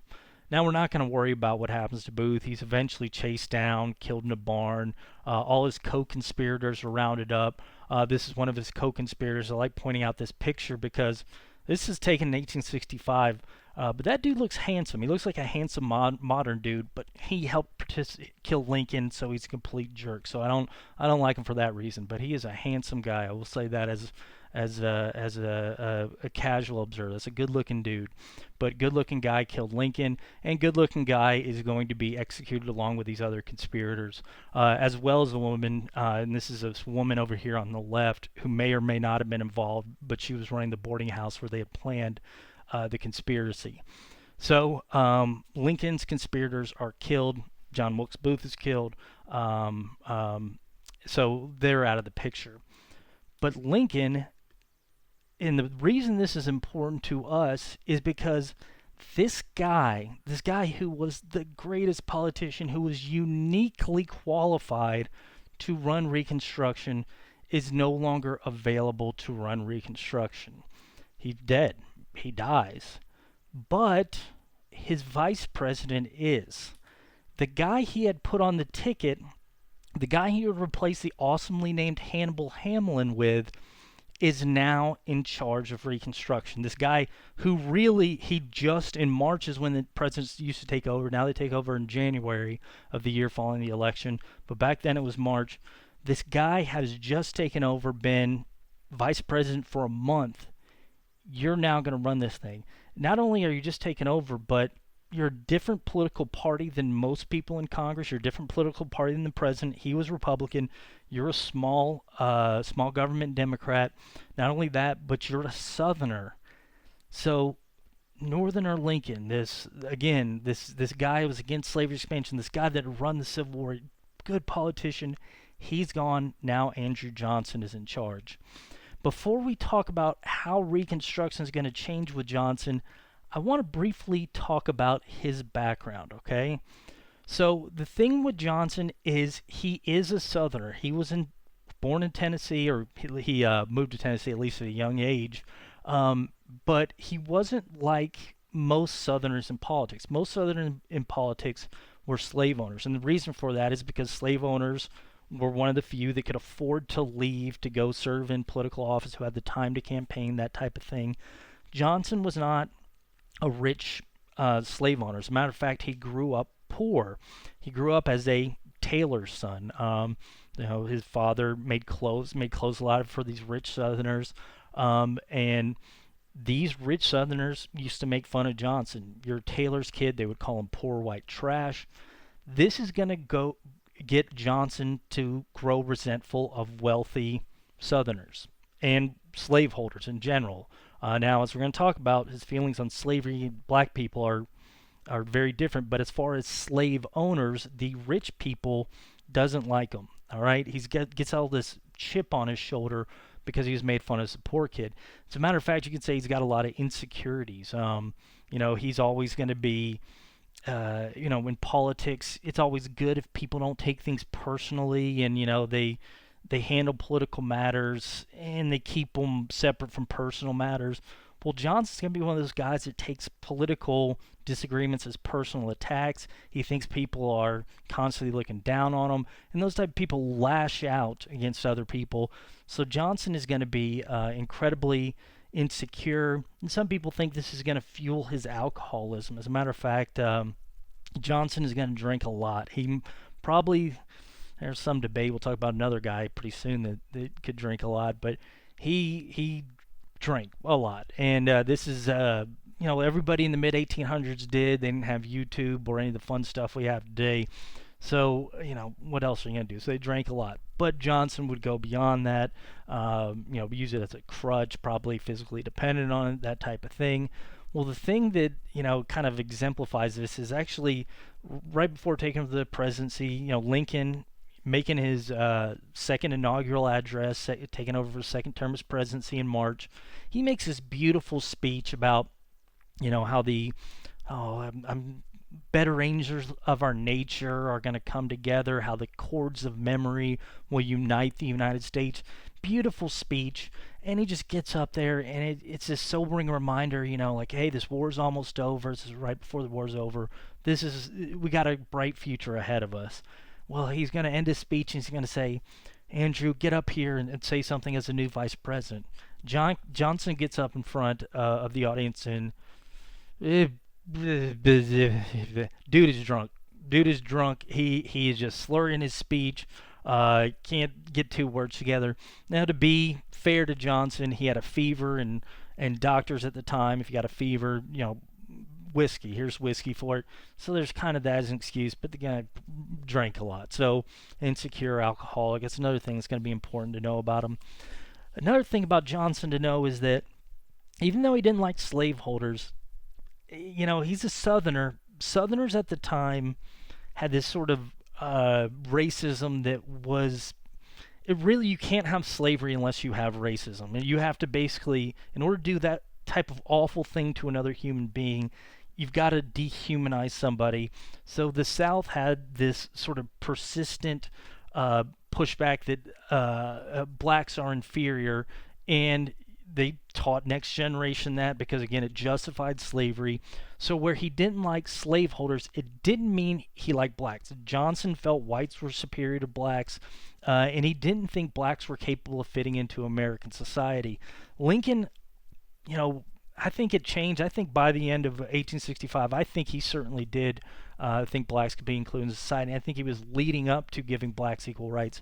Now, we're not going to worry about what happens to Booth. He's eventually chased down, killed in a barn. All his co-conspirators are rounded up. This is one of his co-conspirators. I like pointing out this picture because this is taken in 1865. But that dude looks handsome. He looks like a handsome modern dude, but he helped kill Lincoln, so he's a complete jerk. So I don't like him for that reason. But he is a handsome guy. I will say that as a casual observer. That's a good-looking dude. But good-looking guy killed Lincoln, and good-looking guy is going to be executed along with these other conspirators, as well as a woman. And this is this woman over here on the left who may or may not have been involved, but she was running the boarding house where they had planned the conspiracy. So Lincoln's conspirators are killed. John Wilkes Booth is killed. So they're out of the picture. But Lincoln, and the reason this is important to us is because this guy who was the greatest politician, who was uniquely qualified to run Reconstruction, is no longer available to run Reconstruction. He's dead. He dies. But his vice president is. The guy he had put on the ticket, the guy he would replace the awesomely named Hannibal Hamlin with, is now in charge of Reconstruction. This guy who really, he just in March is when the presidents used to take over. Now they take over in January of the year following the election. But back then it was March. This guy has just taken over, been vice president for a month. You're now going to run this thing. Not only are you just taking over, but you're a different political party than most people in Congress. You're a different political party than the president. He was Republican. You're a small government Democrat. Not only that, but you're a Southerner. So Northerner Lincoln, this guy who was against slavery expansion, this guy that had run the Civil War, good politician, he's gone. Now Andrew Johnson is in charge. Before we talk about how Reconstruction is going to change with Johnson, I want to briefly talk about his background, okay? So the thing with Johnson is he is a Southerner. He was born in Tennessee, or he moved to Tennessee at least at a young age. Um, but he wasn't like most Southerners in politics. Most Southerners in politics were slave owners, and the reason for that is because slave owners were one of the few that could afford to leave to go serve in political office, who had the time to campaign, that type of thing. Johnson was not a rich slave owner. As a matter of fact, he grew up poor. He grew up as a tailor's son. His father made clothes a lot for these rich Southerners, and these rich Southerners used to make fun of Johnson. You're a tailor's kid. They would call him poor white trash. This is going to go get Johnson to grow resentful of wealthy Southerners and slaveholders in general. Now, as we're going to talk about, his feelings on slavery, black people are very different. But as far as slave owners, the rich people doesn't like him. All right, gets all this chip on his shoulder because he was made fun of as a poor kid. As a matter of fact, you can say he's got a lot of insecurities. He's always going to be in politics, it's always good if people don't take things personally, and they handle political matters and they keep them separate from personal matters. Well, Johnson's going to be one of those guys that takes political disagreements as personal attacks. He thinks people are constantly looking down on him, and those type of people lash out against other people. So Johnson is going to be incredibly insecure, and some people think this is going to fuel his alcoholism. As a matter of fact, Johnson is going to drink a lot. He probably, there's some debate. We'll talk about another guy pretty soon that could drink a lot, but he drank a lot. And this is, everybody in the mid 1800s did. They didn't have YouTube or any of the fun stuff we have today. So, what else are you going to do? So they drank a lot. But Johnson would go beyond that, use it as a crutch, probably physically dependent on it, that type of thing. Well, the thing that, kind of exemplifies this is actually right before taking over the presidency, Lincoln making his second inaugural address, taking over for his second term as presidency in March. He makes this beautiful speech about, how I'm better angels of our nature are going to come together, how the cords of memory will unite the United States. Beautiful speech, and he just gets up there, and it's this sobering reminder, like, hey, this war's almost over. This is right before the war's over. We got a bright future ahead of us. Well, he's going to end his speech, and he's going to say, Andrew, get up here and say something as a new vice president. Johnson gets up in front of the audience and dude is drunk. He is just slurring his speech. Can't get two words together. Now, to be fair to Johnson, he had a fever, and doctors at the time, if you got a fever, whiskey. Here's whiskey for it. So there's kind of that as an excuse, but the guy drank a lot. So insecure, alcoholic. That's another thing that's going to be important to know about him. Another thing about Johnson to know is that even though he didn't like slaveholders, he's a Southerner. Southerners at the time had this sort of racism that was, you can't have slavery unless you have racism. And you have to basically, in order to do that type of awful thing to another human being, you've got to dehumanize somebody. So the South had this sort of persistent pushback that blacks are inferior, and they taught next generation that because, again, it justified slavery. So where he didn't like slaveholders, it didn't mean he liked blacks. Johnson felt whites were superior to blacks, and he didn't think blacks were capable of fitting into American society. Lincoln, I think it changed. I think by the end of 1865, I think he certainly did think blacks could be included in society. I think he was leading up to giving blacks equal rights.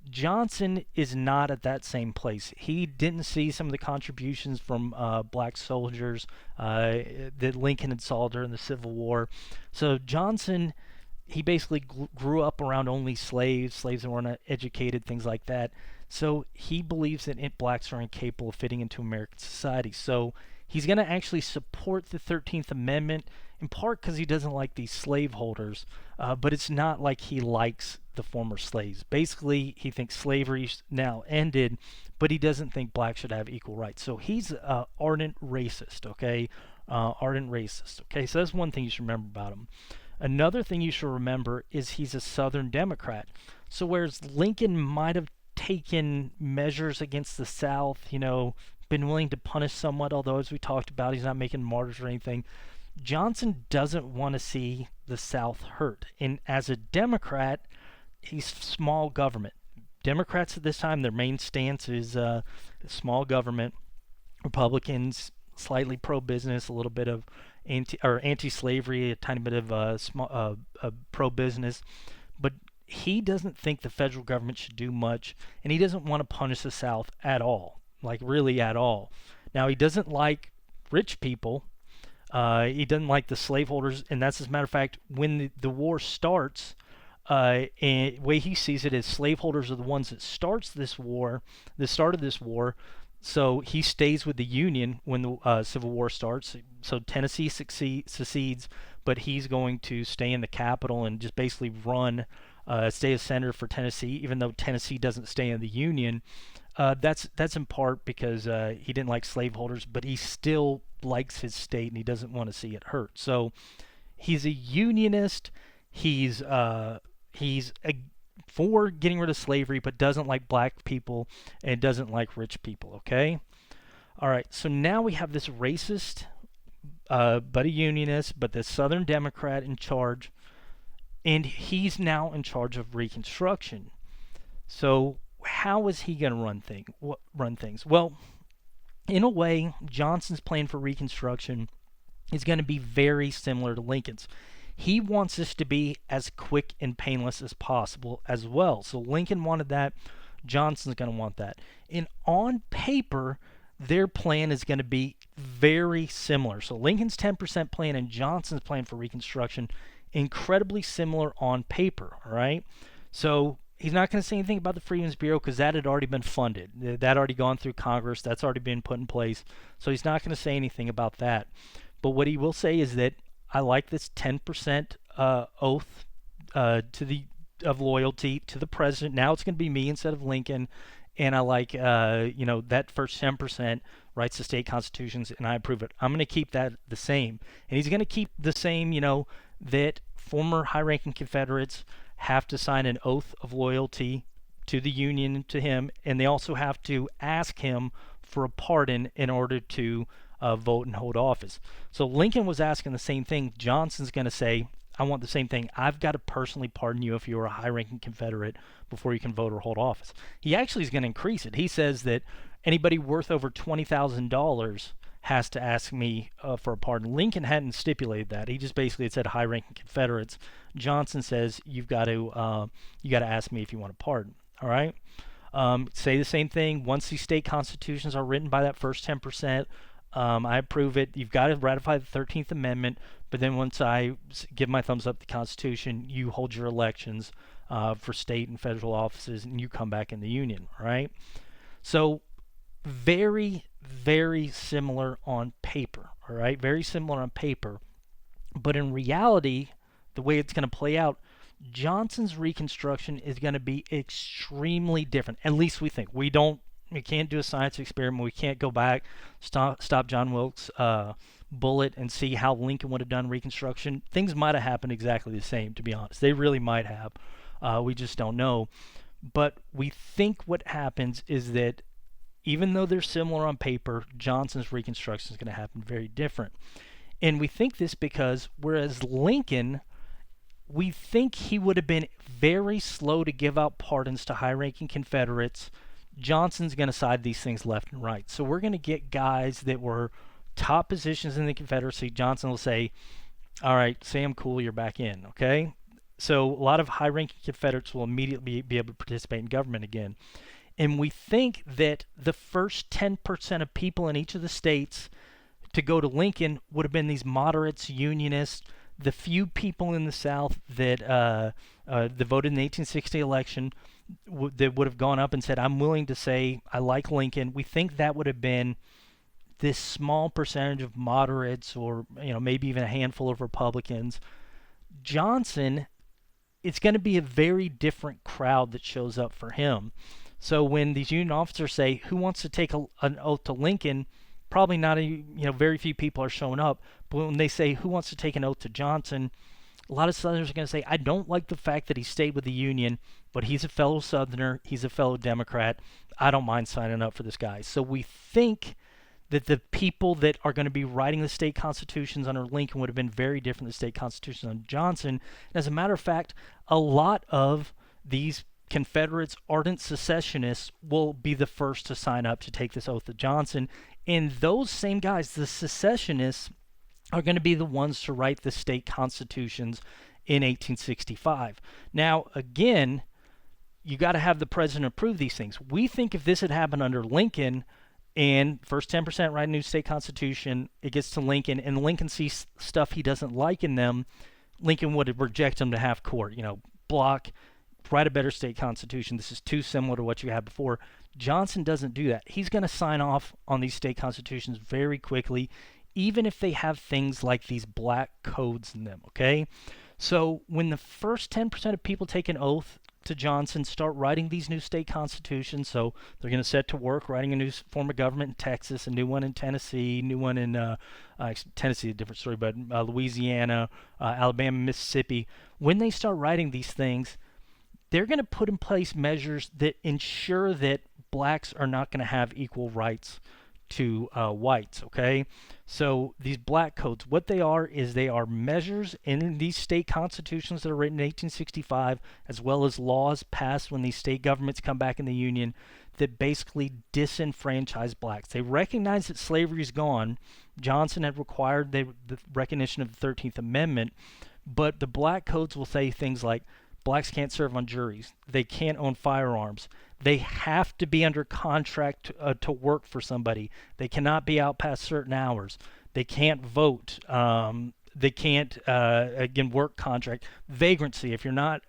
Johnson is not at that same place. He didn't see some of the contributions from black soldiers that Lincoln had saw during the Civil War. So Johnson, he basically grew up around only slaves that weren't educated, things like that. So he believes that blacks are incapable of fitting into American society. So he's going to actually support the 13th Amendment, in part because he doesn't like these slaveholders, but it's not like he likes the former slaves. Basically, he thinks slavery's now ended, but he doesn't think blacks should have equal rights. So he's an ardent racist, okay? ardent racist. Okay, so that's one thing you should remember about him. Another thing you should remember is he's a Southern Democrat. So whereas Lincoln might have taken measures against the South, been willing to punish somewhat, although as we talked about, he's not making martyrs or anything. Johnson doesn't want to see the South hurt. And as a Democrat, he's small government. Democrats at this time, their main stance is small government. Republicans, slightly pro-business, a little bit of anti-slavery, a tiny bit of pro-business. But he doesn't think the federal government should do much, and he doesn't want to punish the South at all, like really at all. Now, he doesn't like rich people. He doesn't like the slaveholders, and that's as a matter of fact, when the war starts, and the way he sees it is slaveholders are the ones that started this war. So he stays with the Union when the Civil War starts. So Tennessee secedes, but he's going to stay in the capital and just basically stay as senator for Tennessee, even though Tennessee doesn't stay in the Union. That's in part because he didn't like slaveholders, but he still likes his state and he doesn't want to see it hurt. So he's a Unionist. He's for getting rid of slavery, but doesn't like black people and doesn't like rich people. Okay. All right. So now we have this racist, but a Unionist, but this Southern Democrat in charge, and he's now in charge of Reconstruction. So how is he going to run things? Well, in a way, Johnson's plan for Reconstruction is going to be very similar to Lincoln's. He wants this to be as quick and painless as possible as well. So Lincoln wanted that. Johnson's going to want that. And on paper, their plan is going to be very similar. So Lincoln's 10% plan and Johnson's plan for Reconstruction, incredibly similar on paper. All right. So he's not going to say anything about the Freedmen's Bureau because that had already been funded. That had already gone through Congress. That's already been put in place. So he's not going to say anything about that. But what he will say is that I like this 10% oath of loyalty to the president. Now it's going to be me instead of Lincoln, and I like that first 10% writes the state constitutions, and I approve it. I'm going to keep that the same, and he's going to keep the same. That former high-ranking Confederates have to sign an oath of loyalty to the Union, to him, and they also have to ask him for a pardon in order to vote and hold office. So Lincoln was asking the same thing. Johnson's going to say, I want the same thing. I've got to personally pardon you if you're a high-ranking Confederate before you can vote or hold office. He actually is going to increase it. He says that anybody worth over $20,000 has to ask me for a pardon. Lincoln hadn't stipulated that. He just basically said high-ranking Confederates. Johnson says you got to ask me if you want a pardon. All right. Say the same thing. Once these state constitutions are written by that first 10%, I approve it. You've got to ratify the 13th Amendment, but then once I give my thumbs up to the Constitution, you hold your elections for state and federal offices, and you come back in the Union, right? So very, very similar on paper, all right? Very similar on paper. But in reality, the way it's going to play out, Johnson's Reconstruction is going to be extremely different. At least we think. We can't do a science experiment. We can't go back, stop John Wilkes' bullet and see how Lincoln would have done Reconstruction. Things might have happened exactly the same, to be honest. They really might have. We just don't know. But we think what happens is that even though they're similar on paper, Johnson's Reconstruction is going to happen very different. And we think this because whereas Lincoln, we think he would have been very slow to give out pardons to high-ranking Confederates, Johnson's going to side these things left and right. So we're going to get guys that were top positions in the Confederacy. Johnson will say, all right, say I'm cool, you're back in, okay? So a lot of high-ranking Confederates will immediately be able to participate in government again. And we think that the first 10% of people in each of the states to go to Lincoln would have been these moderates, Unionists, the few people in the South that voted in the 1860 election that would have gone up and said, I'm willing to say I like Lincoln. We think that would have been this small percentage of moderates or maybe even a handful of Republicans. Johnson, it's going to be a very different crowd that shows up for him. So when these Union officers say, who wants to take an oath to Lincoln, probably not very few people are showing up. But when they say who wants to take an oath to Johnson, a lot of Southerners are going to say, I don't like the fact that he stayed with the Union, but he's a fellow Southerner, he's a fellow Democrat. I don't mind signing up for this guy. So we think that the people that are going to be writing the state constitutions under Lincoln would have been very different than the state constitutions under Johnson. And as a matter of fact, a lot of these Confederates, ardent secessionists, will be the first to sign up to take this oath to Johnson. And those same guys, the secessionists, are going to be the ones to write the state constitutions in 1865. Now, again, you got to have the president approve these things. We think if this had happened under Lincoln, and first 10% write a new state constitution, it gets to Lincoln, and Lincoln sees stuff he doesn't like in them, Lincoln would reject them to half court. Block, write a better state constitution. This is too similar to what you had before. Johnson doesn't do that. He's going to sign off on these state constitutions very quickly, even if they have things like these black codes in them, okay? So when the first 10% of people take an oath to Johnson, start writing these new state constitutions, so they're going to set to work writing a new form of government in Texas, a new one in Tennessee, new one in Tennessee, a different story, but Louisiana, Alabama, Mississippi. When they start writing these things, they're going to put in place measures that ensure that blacks are not going to have equal rights to whites, okay? So these black codes, what they are is they are measures in these state constitutions that are written in 1865, as well as laws passed when these state governments come back in the Union, that basically disenfranchise blacks. They recognize that slavery is gone. Johnson had required the recognition of the 13th Amendment, but the black codes will say things like blacks can't serve on juries, they can't own firearms, they have to be under contract to work for somebody, they cannot be out past certain hours, they can't vote, they can't again work contract, vagrancy. If you're not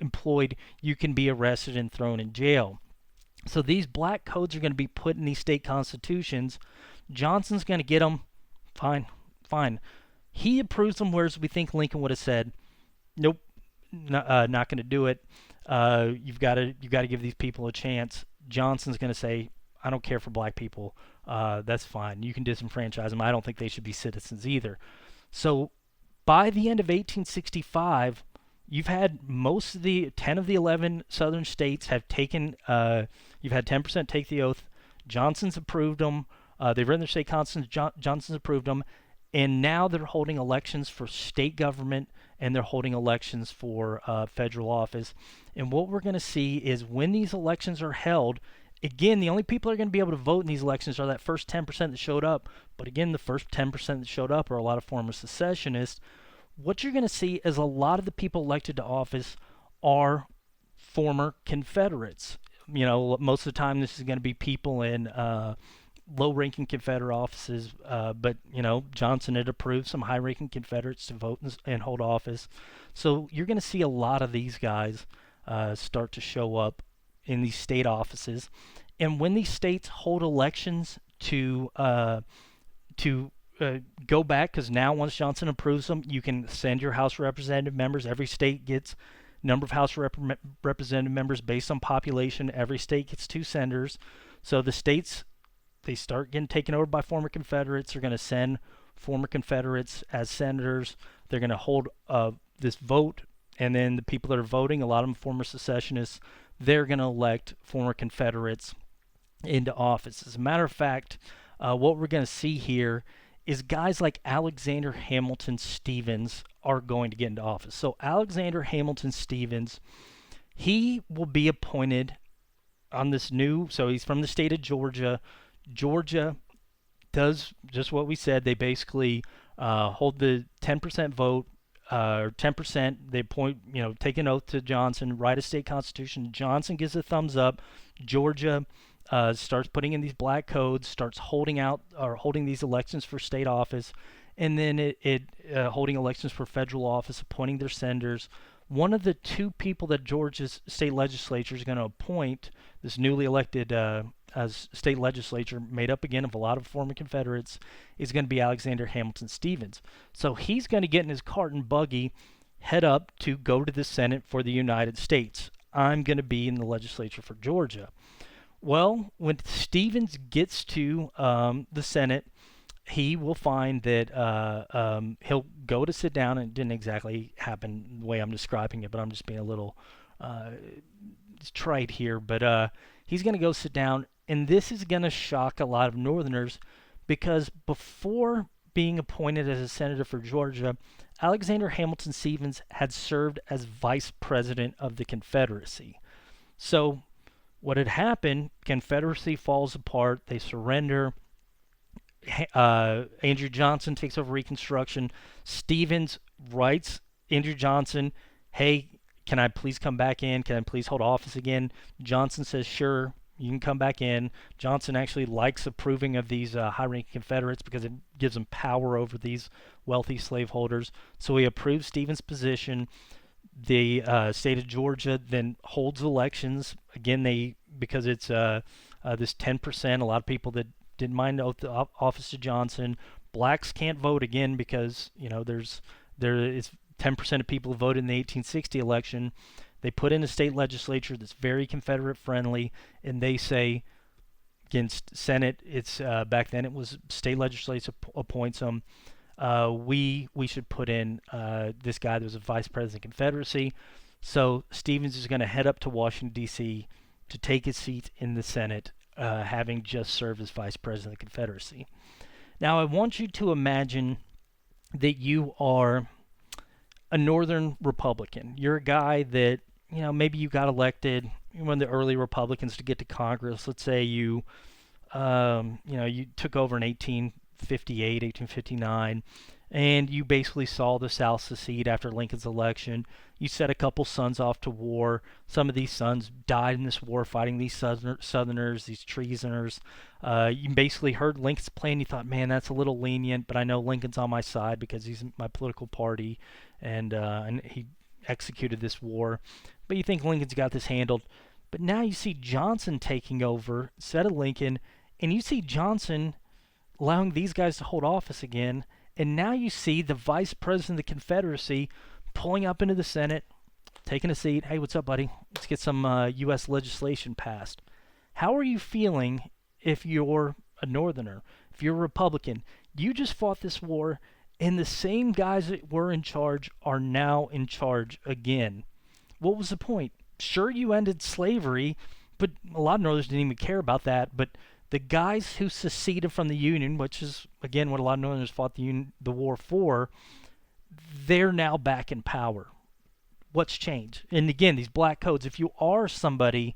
employed, you can be arrested and thrown in jail. So these black codes are going to be put in these state constitutions. Johnson's going to get them. Fine. He approves them, whereas we think Lincoln would have said, nope, not going to do it. You've got to give these people a chance. Johnson's going to say, I don't care for black people. That's fine. You can disenfranchise them. I don't think they should be citizens either. So by the end of 1865, you've had most of the 10 of the 11 southern states have taken, you've had 10% take the oath. Johnson's approved them. They've written their state constitutions. Johnson's approved them. And now they're holding elections for state government, and they're holding elections for federal office. And what we're going to see is when these elections are held, again, the only people that are going to be able to vote in these elections are that first 10% that showed up. But again, the first 10% that showed up are a lot of former secessionists. What you're going to see is a lot of the people elected to office are former Confederates. Most of the time this is going to be people in low-ranking Confederate offices, but Johnson had approved some high-ranking Confederates to vote and hold office. So you're going to see a lot of these guys start to show up in these state offices. And when these states hold elections to go back, because now once Johnson approves them, you can send your House of Representative members. Every state gets number of House Representative members based on population. Every state gets 2 senators. So the states, they start getting taken over by former Confederates. They're going to send former Confederates as senators. They're going to hold this vote, and then the people that are voting, a lot of them former secessionists, they're going to elect former Confederates into office. As a matter of fact, what we're going to see here is guys like Alexander Hamilton Stevens are going to get into office. So Alexander Hamilton Stevens, he will be appointed on this new, so he's from the state of Georgia. Georgia does just what we said. They basically hold the 10% vote, or 10%. They appoint, take an oath to Johnson, write a state constitution. Johnson gives a thumbs up. Georgia starts putting in these black codes, starts holding these elections for state office, and then holding elections for federal office, appointing their senators. One of the 2 people that Georgia's state legislature is going to appoint, this newly elected as state legislature made up again of a lot of former Confederates, is going to be Alexander Hamilton Stevens. So he's going to get in his cart and buggy, head up to go to the Senate for the United States. I'm going to be in the legislature for Georgia. Well, when Stevens gets to the Senate, he will find that he'll go to sit down, and it didn't exactly happen the way I'm describing it, but I'm just being a little uh, trite here. But he's going to go sit down, and this is going to shock a lot of Northerners because before being appointed as a senator for Georgia, Alexander Hamilton Stevens had served as vice president of the Confederacy. So what had happened, Confederacy falls apart, they surrender. Andrew Johnson takes over Reconstruction. Stevens writes Andrew Johnson, hey, can I please come back in? Can I please hold office again? Johnson says, sure, you can come back in. Johnson actually likes approving of these high-ranking Confederates because it gives them power over these wealthy slaveholders. So he approves Stevens' position. The state of Georgia then holds elections. Again, because it's this 10%, a lot of people that didn't mind the office to Johnson. Blacks can't vote again because there is 10% of people who voted in the 1860 election. They put in a state legislature that's very Confederate friendly, and they say against Senate, it's back then it was state legislature appoints them. We should put in this guy that was a vice president of the Confederacy. So Stevens is going to head up to Washington, D.C. to take his seat in the Senate, having just served as vice president of the Confederacy. Now, I want you to imagine that you are a Northern Republican. You're a guy that, maybe you got elected, you're one of the early Republicans to get to Congress. Let's say you took over in 1858, 1859, and you basically saw the South secede after Lincoln's election. You sent a couple sons off to war. Some of these sons died in this war fighting these Southerners, these treasoners. You basically heard Lincoln's plan. You thought, man, that's a little lenient, but I know Lincoln's on my side because he's my political party, and he executed this war. But you think Lincoln's got this handled. But now you see Johnson taking over instead of Lincoln, and you see Johnson allowing these guys to hold office again. And now you see the vice president of the Confederacy pulling up into the Senate, taking a seat. Hey, what's up, buddy? Let's get some U.S. legislation passed. How are you feeling if you're a Northerner, if you're a Republican? You just fought this war, and the same guys that were in charge are now in charge again. What was the point? Sure, you ended slavery, but a lot of Northerners didn't even care about that. But the guys who seceded from the Union, which is, again, what a lot of Northerners fought the war for, they're now back in power. What's changed? And again, these black codes, if you are somebody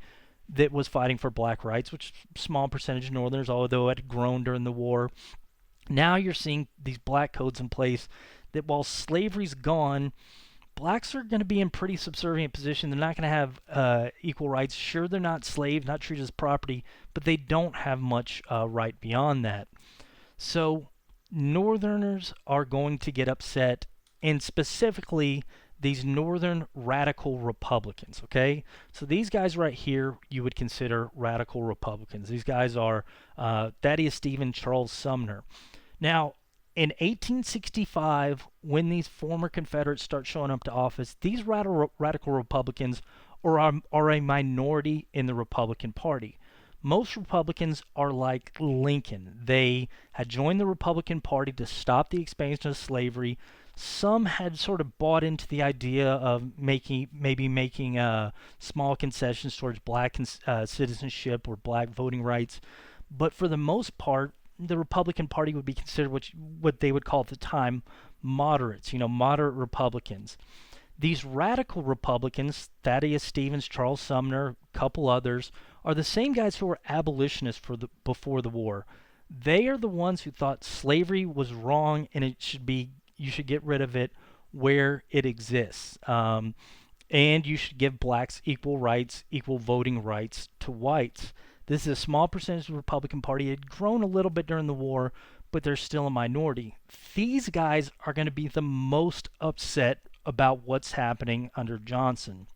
that was fighting for black rights, which is a small percentage of Northerners, although it had grown during the war, now you're seeing these black codes in place that while slavery's gone, blacks are going to be in pretty subservient position. They're not going to have equal rights. Sure, they're not slaves, not treated as property, but they don't have much right beyond that. So Northerners are going to get upset, and specifically these Northern radical Republicans, okay? So these guys right here you would consider radical Republicans. These guys are Thaddeus Stephen, Charles Sumner. Now, in 1865, when these former Confederates start showing up to office, these radical Republicans are a minority in the Republican Party. Most Republicans are like Lincoln. They had joined the Republican Party to stop the expansion of slavery. Some had sort of bought into the idea of making small concessions towards black citizenship or black voting rights. But for the most part, the Republican Party would be considered what they would call at the time moderates, moderate Republicans. These radical Republicans, Thaddeus Stevens, Charles Sumner, a couple others, are the same guys who were abolitionists before the war. They are the ones who thought slavery was wrong and you should get rid of it where it exists. And you should give blacks equal rights, equal voting rights to whites. This is a small percentage of the Republican Party. It had grown a little bit during the war, but they're still a minority. These guys are going to be the most upset about what's happening under Johnson.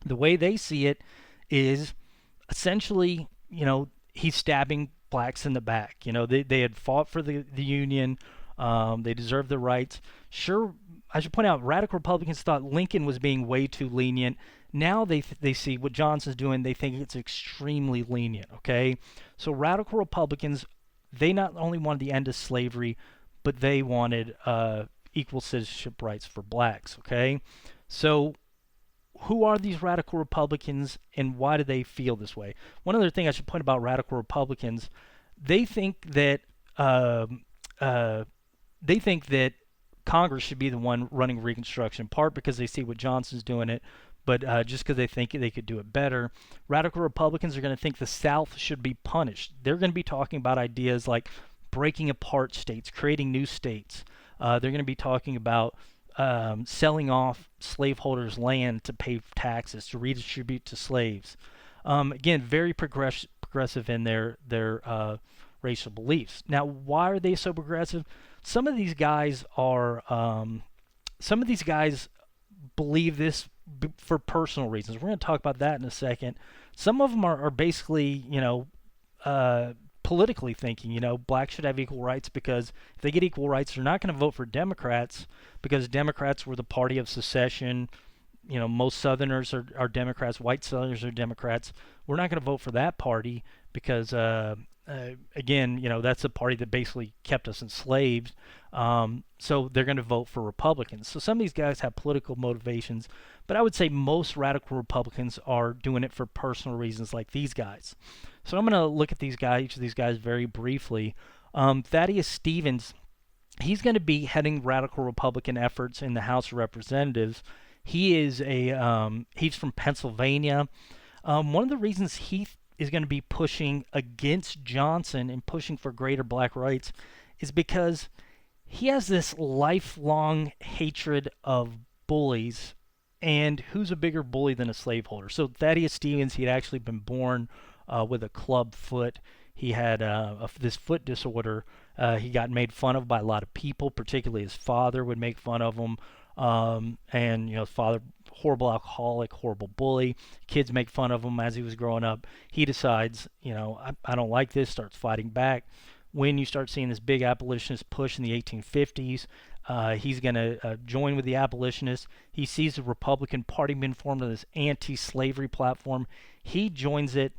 The way they see it is essentially, he's stabbing blacks in the back. They had fought for the Union. They deserved their rights. Sure, I should point out, radical Republicans thought Lincoln was being way too lenient. Now they see what Johnson's doing. They think it's extremely lenient. Okay, so radical Republicans, they not only wanted the end of slavery, but they wanted equal citizenship rights for blacks. Okay, so who are these radical Republicans and why do they feel this way? One other thing I should point about radical Republicans, they think that uh, they think that Congress should be the one running Reconstruction, in part because they see what Johnson's doing it, but just because they think they could do it better. Radical Republicans are going to think the South should be punished. They're going to be talking about ideas like breaking apart states, creating new states. They're going to be talking about selling off slaveholders' land to pay taxes, to redistribute to slaves. Again, very progressive in their racial beliefs. Now, why are they so progressive? Some of these guys are some of these guys believe this for personal reasons. We're going to talk about that in a second. Some of them are basically, politically thinking, blacks should have equal rights because if they get equal rights, they're not going to vote for Democrats because Democrats were the party of secession. Most Southerners are Democrats, white Southerners are Democrats. We're not going to vote for that party because, again, that's the party that basically kept us enslaved. So they're going to vote for Republicans. So some of these guys have political motivations, but I would say most radical Republicans are doing it for personal reasons like these guys. So I'm going to look at each of these guys very briefly. Thaddeus Stevens, he's going to be heading radical Republican efforts in the House of Representatives. He's from Pennsylvania. One of the reasons he is going to be pushing against Johnson and pushing for greater black rights is because he has this lifelong hatred of bullies. And who's a bigger bully than a slaveholder? So Thaddeus Stevens, he had actually been born with a club foot. He had this foot disorder. He got made fun of by a lot of people, particularly his father would make fun of him. And his father, horrible alcoholic, horrible bully. Kids make fun of him as he was growing up. He decides, I don't like this, starts fighting back. When you start seeing this big abolitionist push in the 1850s, he's going to join with the abolitionists. He sees the Republican Party being formed on this anti-slavery platform. He joins it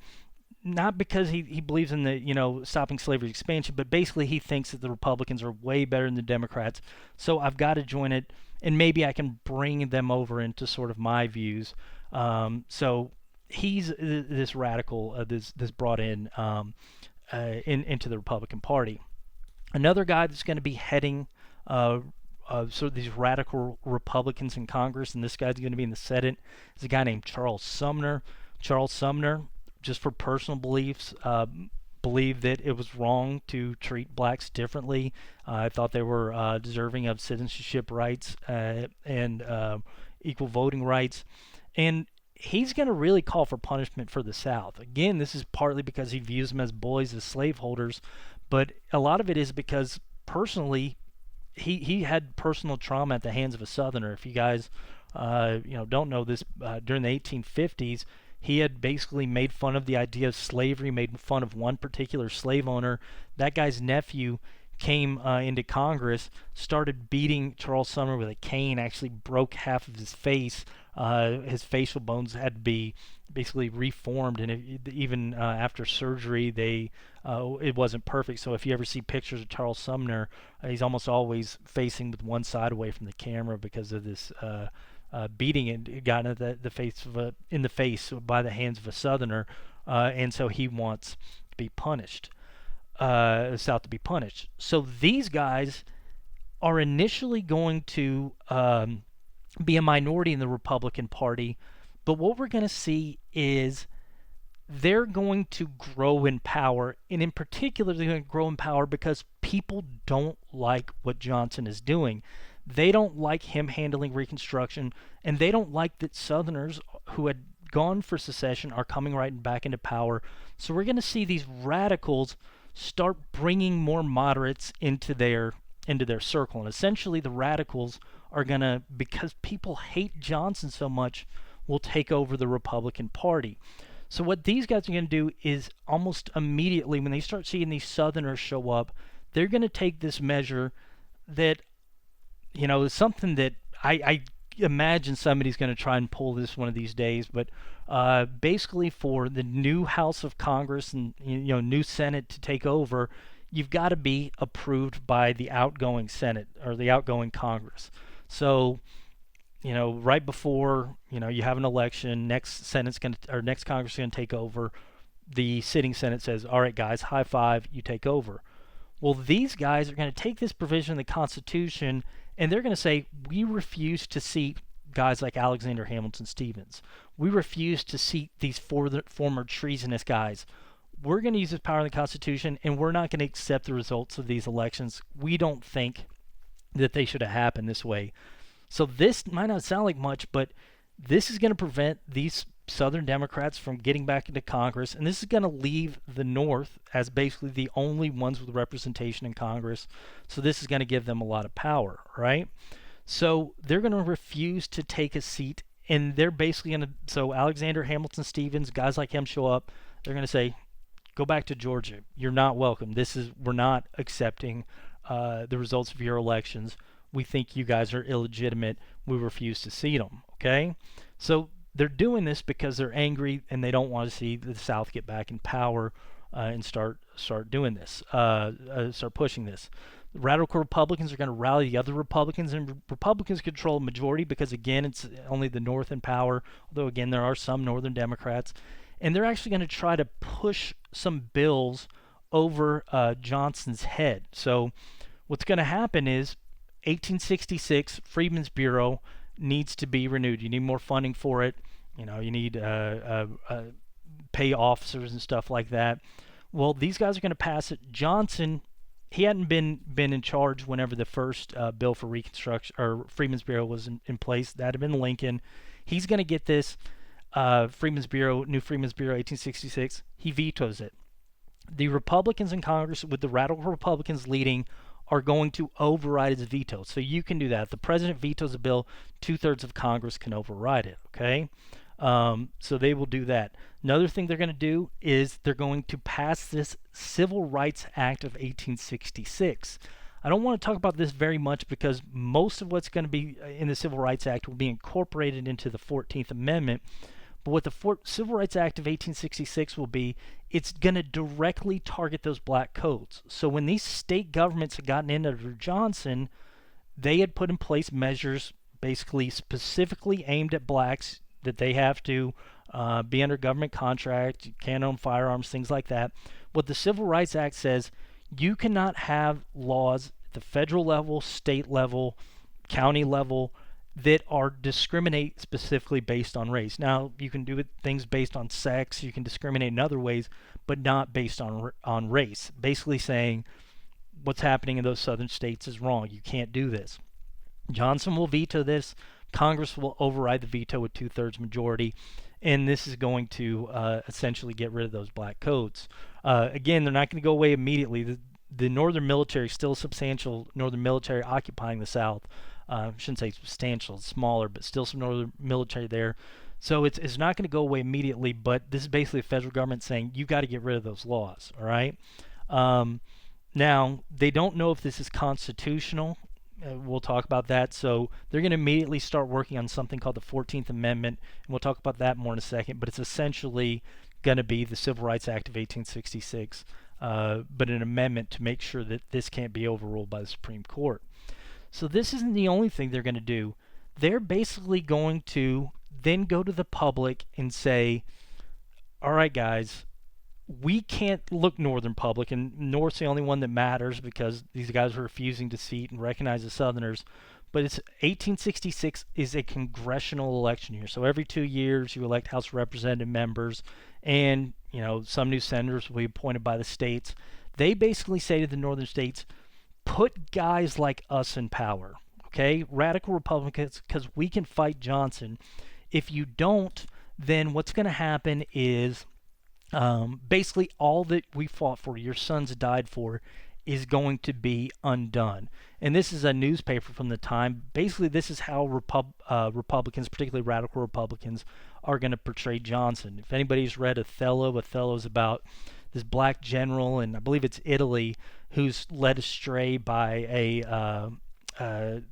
not because he believes in the stopping slavery expansion, but basically he thinks that the Republicans are way better than the Democrats. So I've got to join it, and maybe I can bring them over into sort of my views. So he's this radical, this brought in into the Republican Party. Another guy that's going to be heading sort of these radical Republicans in Congress, and this guy's going to be in the Senate, is a guy named Charles Sumner. Charles Sumner, just for personal beliefs, believed that it was wrong to treat blacks differently. I thought they were deserving of citizenship rights and equal voting rights. And he's going to really call for punishment for the South. Again, this is partly because he views them as bullies, as slaveholders, but a lot of it is because personally, he had personal trauma at the hands of a Southerner. If you guys don't know this, during the 1850s, he had basically made fun of the idea of slavery, made fun of one particular slave owner. That guy's nephew came into Congress, started beating Charles Sumner with a cane, actually broke half of his face. His facial bones had to be basically reformed, and even after surgery, it wasn't perfect. So if you ever see pictures of Charles Sumner, he's almost always facing with one side away from the camera because of this beating it got in the face by the hands of a Southerner, and so he wants to be punished. The South to be punished. So these guys are initially going to be a minority in the Republican Party, but what we're going to see is they're going to grow in power, and in particular, they're going to grow in power because people don't like what Johnson is doing. They don't like him handling Reconstruction, and they don't like that Southerners who had gone for secession are coming right back into power. So we're going to see these radicals start bringing more moderates into their circle, and essentially the radicals are going to, because people hate Johnson so much, will take over the Republican Party. So what these guys are going to do is almost immediately, when they start seeing these Southerners show up, they're going to take this measure that, is something that I imagine somebody's going to try and pull this one of these days, but basically for the new House of Congress and new Senate to take over, you've got to be approved by the outgoing Senate or the outgoing Congress. So right before you have an election, next Congress is going to take over. The sitting Senate says, "All right, guys, high five, you take over." Well, these guys are going to take this provision in the Constitution and they're going to say, we refuse to seat guys like Alexander Hamilton Stevens. We refuse to seat these former treasonous guys. We're going to use this power in the Constitution and we're not going to accept the results of these elections. We don't think that they should have happened this way. So this might not sound like much, but this is going to prevent these Southern Democrats from getting back into Congress, and this is going to leave the North as basically the only ones with representation in Congress. So this is going to give them a lot of power, right? So they're going to refuse to take a seat, and they're basically going to. So Alexander Hamilton Stevens, guys like him show up. They're going to say, "Go back to Georgia. You're not welcome. We're not accepting the results of your elections. We think you guys are illegitimate. We refuse to seat them." Okay, so they're doing this because they're angry and they don't want to see the South get back in power and start doing this, start pushing this. The radical Republicans are going to rally the other Republicans, and Republicans control a majority because, again, it's only the North in power, although, again, there are some Northern Democrats. And they're actually going to try to push some bills over Johnson's head. So what's going to happen is 1866 Freedmen's Bureau needs to be renewed. You need more funding for it. You need pay officers and stuff like that. Well, these guys are going to pass it. Johnson, he hadn't been in charge whenever the first bill for Reconstruction or Freedmen's Bureau was in place. That had been Lincoln. He's going to get this new Freedmen's Bureau, 1866. He vetoes it. The Republicans in Congress, with the radical Republicans leading, are going to override his veto. So you can do that. If the president vetoes a bill, 2/3 of Congress can override it. Okay, so they will do that. Another thing they're going to do is they're going to pass this Civil Rights Act of 1866. I don't want to talk about this very much because most of what's going to be in the Civil Rights Act will be incorporated into the 14th Amendment. But what the Civil Rights Act of 1866 will be, it's going to directly target those black codes. So when these state governments had gotten in under Johnson, they had put in place measures basically specifically aimed at blacks, that they have to be under government contract, you can't own firearms, things like that. What the Civil Rights Act says, you cannot have laws at the federal level, state level, county level, that are discriminate specifically based on race. Now, you can do things based on sex, you can discriminate in other ways, but not based on race. Basically saying what's happening in those southern states is wrong. You can't do this. Johnson will veto this. Congress will override the veto with 2/3 majority, and this is going to essentially get rid of those black codes. Again, they're not going to go away immediately. The Northern military, still substantial Northern military occupying the South. I shouldn't say substantial, it's smaller, but still some Northern military there. So it's not going to go away immediately, but this is basically the federal government saying you got to get rid of those laws, all right? Now, they don't know if this is constitutional. We'll talk about that. So they're going to immediately start working on something called the 14th Amendment, and we'll talk about that more in a second, but it's essentially going to be the Civil Rights Act of 1866, but an amendment to make sure that this can't be overruled by the Supreme Court. So this isn't the only thing they're going to do. They're basically going to then go to the public and say, all right, guys, we can't look Northern public, and North's the only one that matters because these guys are refusing to seat and recognize the Southerners. But it's 1866 is a congressional election year. So every 2 years you elect House of Representative members, and some new senators will be appointed by the states. They basically say to the Northern states, put guys like us in power, okay? Radical Republicans, because we can fight Johnson. If you don't, then what's going to happen is basically all that we fought for, your sons died for, is going to be undone. And this is a newspaper from the time. Basically, this is how Republicans, particularly radical Republicans, are going to portray Johnson. If anybody's read Othello, Othello's about this black general, and I believe it's Italy, who's led astray by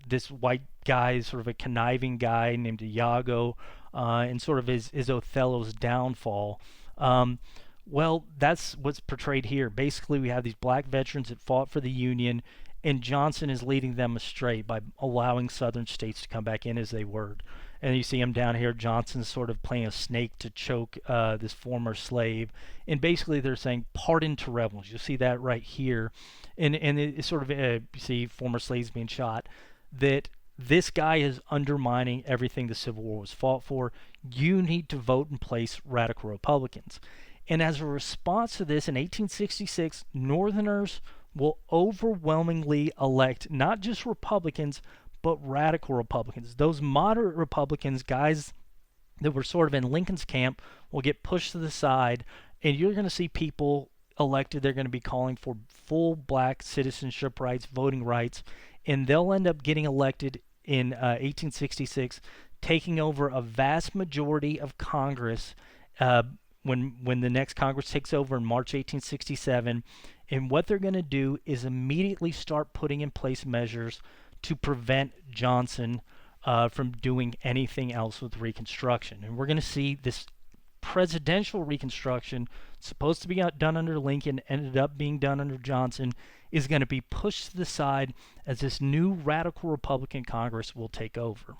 this white guy, sort of a conniving guy named Iago, and sort of his Othello's downfall. Um, well, that's what's portrayed here. Basically, we have these black veterans that fought for the Union, and Johnson is leading them astray by allowing Southern states to come back in as they were. And you see him down here. Johnson's sort of playing a snake to choke this former slave, and basically they're saying pardon to rebels. You see that right here, and it's sort of you see former slaves being shot. That this guy is undermining everything the Civil War was fought for. You need to vote in place radical Republicans. And as a response to this, in 1866, Northerners will overwhelmingly elect not just Republicans, but radical Republicans. Those moderate Republicans, guys that were sort of in Lincoln's camp, will get pushed to the side, and you're going to see people elected. They're going to be calling for full black citizenship rights, voting rights, and they'll end up getting elected in 1866, taking over a vast majority of Congress when the next Congress takes over in March 1867. And what they're going to do is immediately start putting in place measures to prevent Johnson from doing anything else with Reconstruction. And we're going to see this presidential Reconstruction, supposed to be done under Lincoln, ended up being done under Johnson, is going to be pushed to the side as this new radical Republican Congress will take over.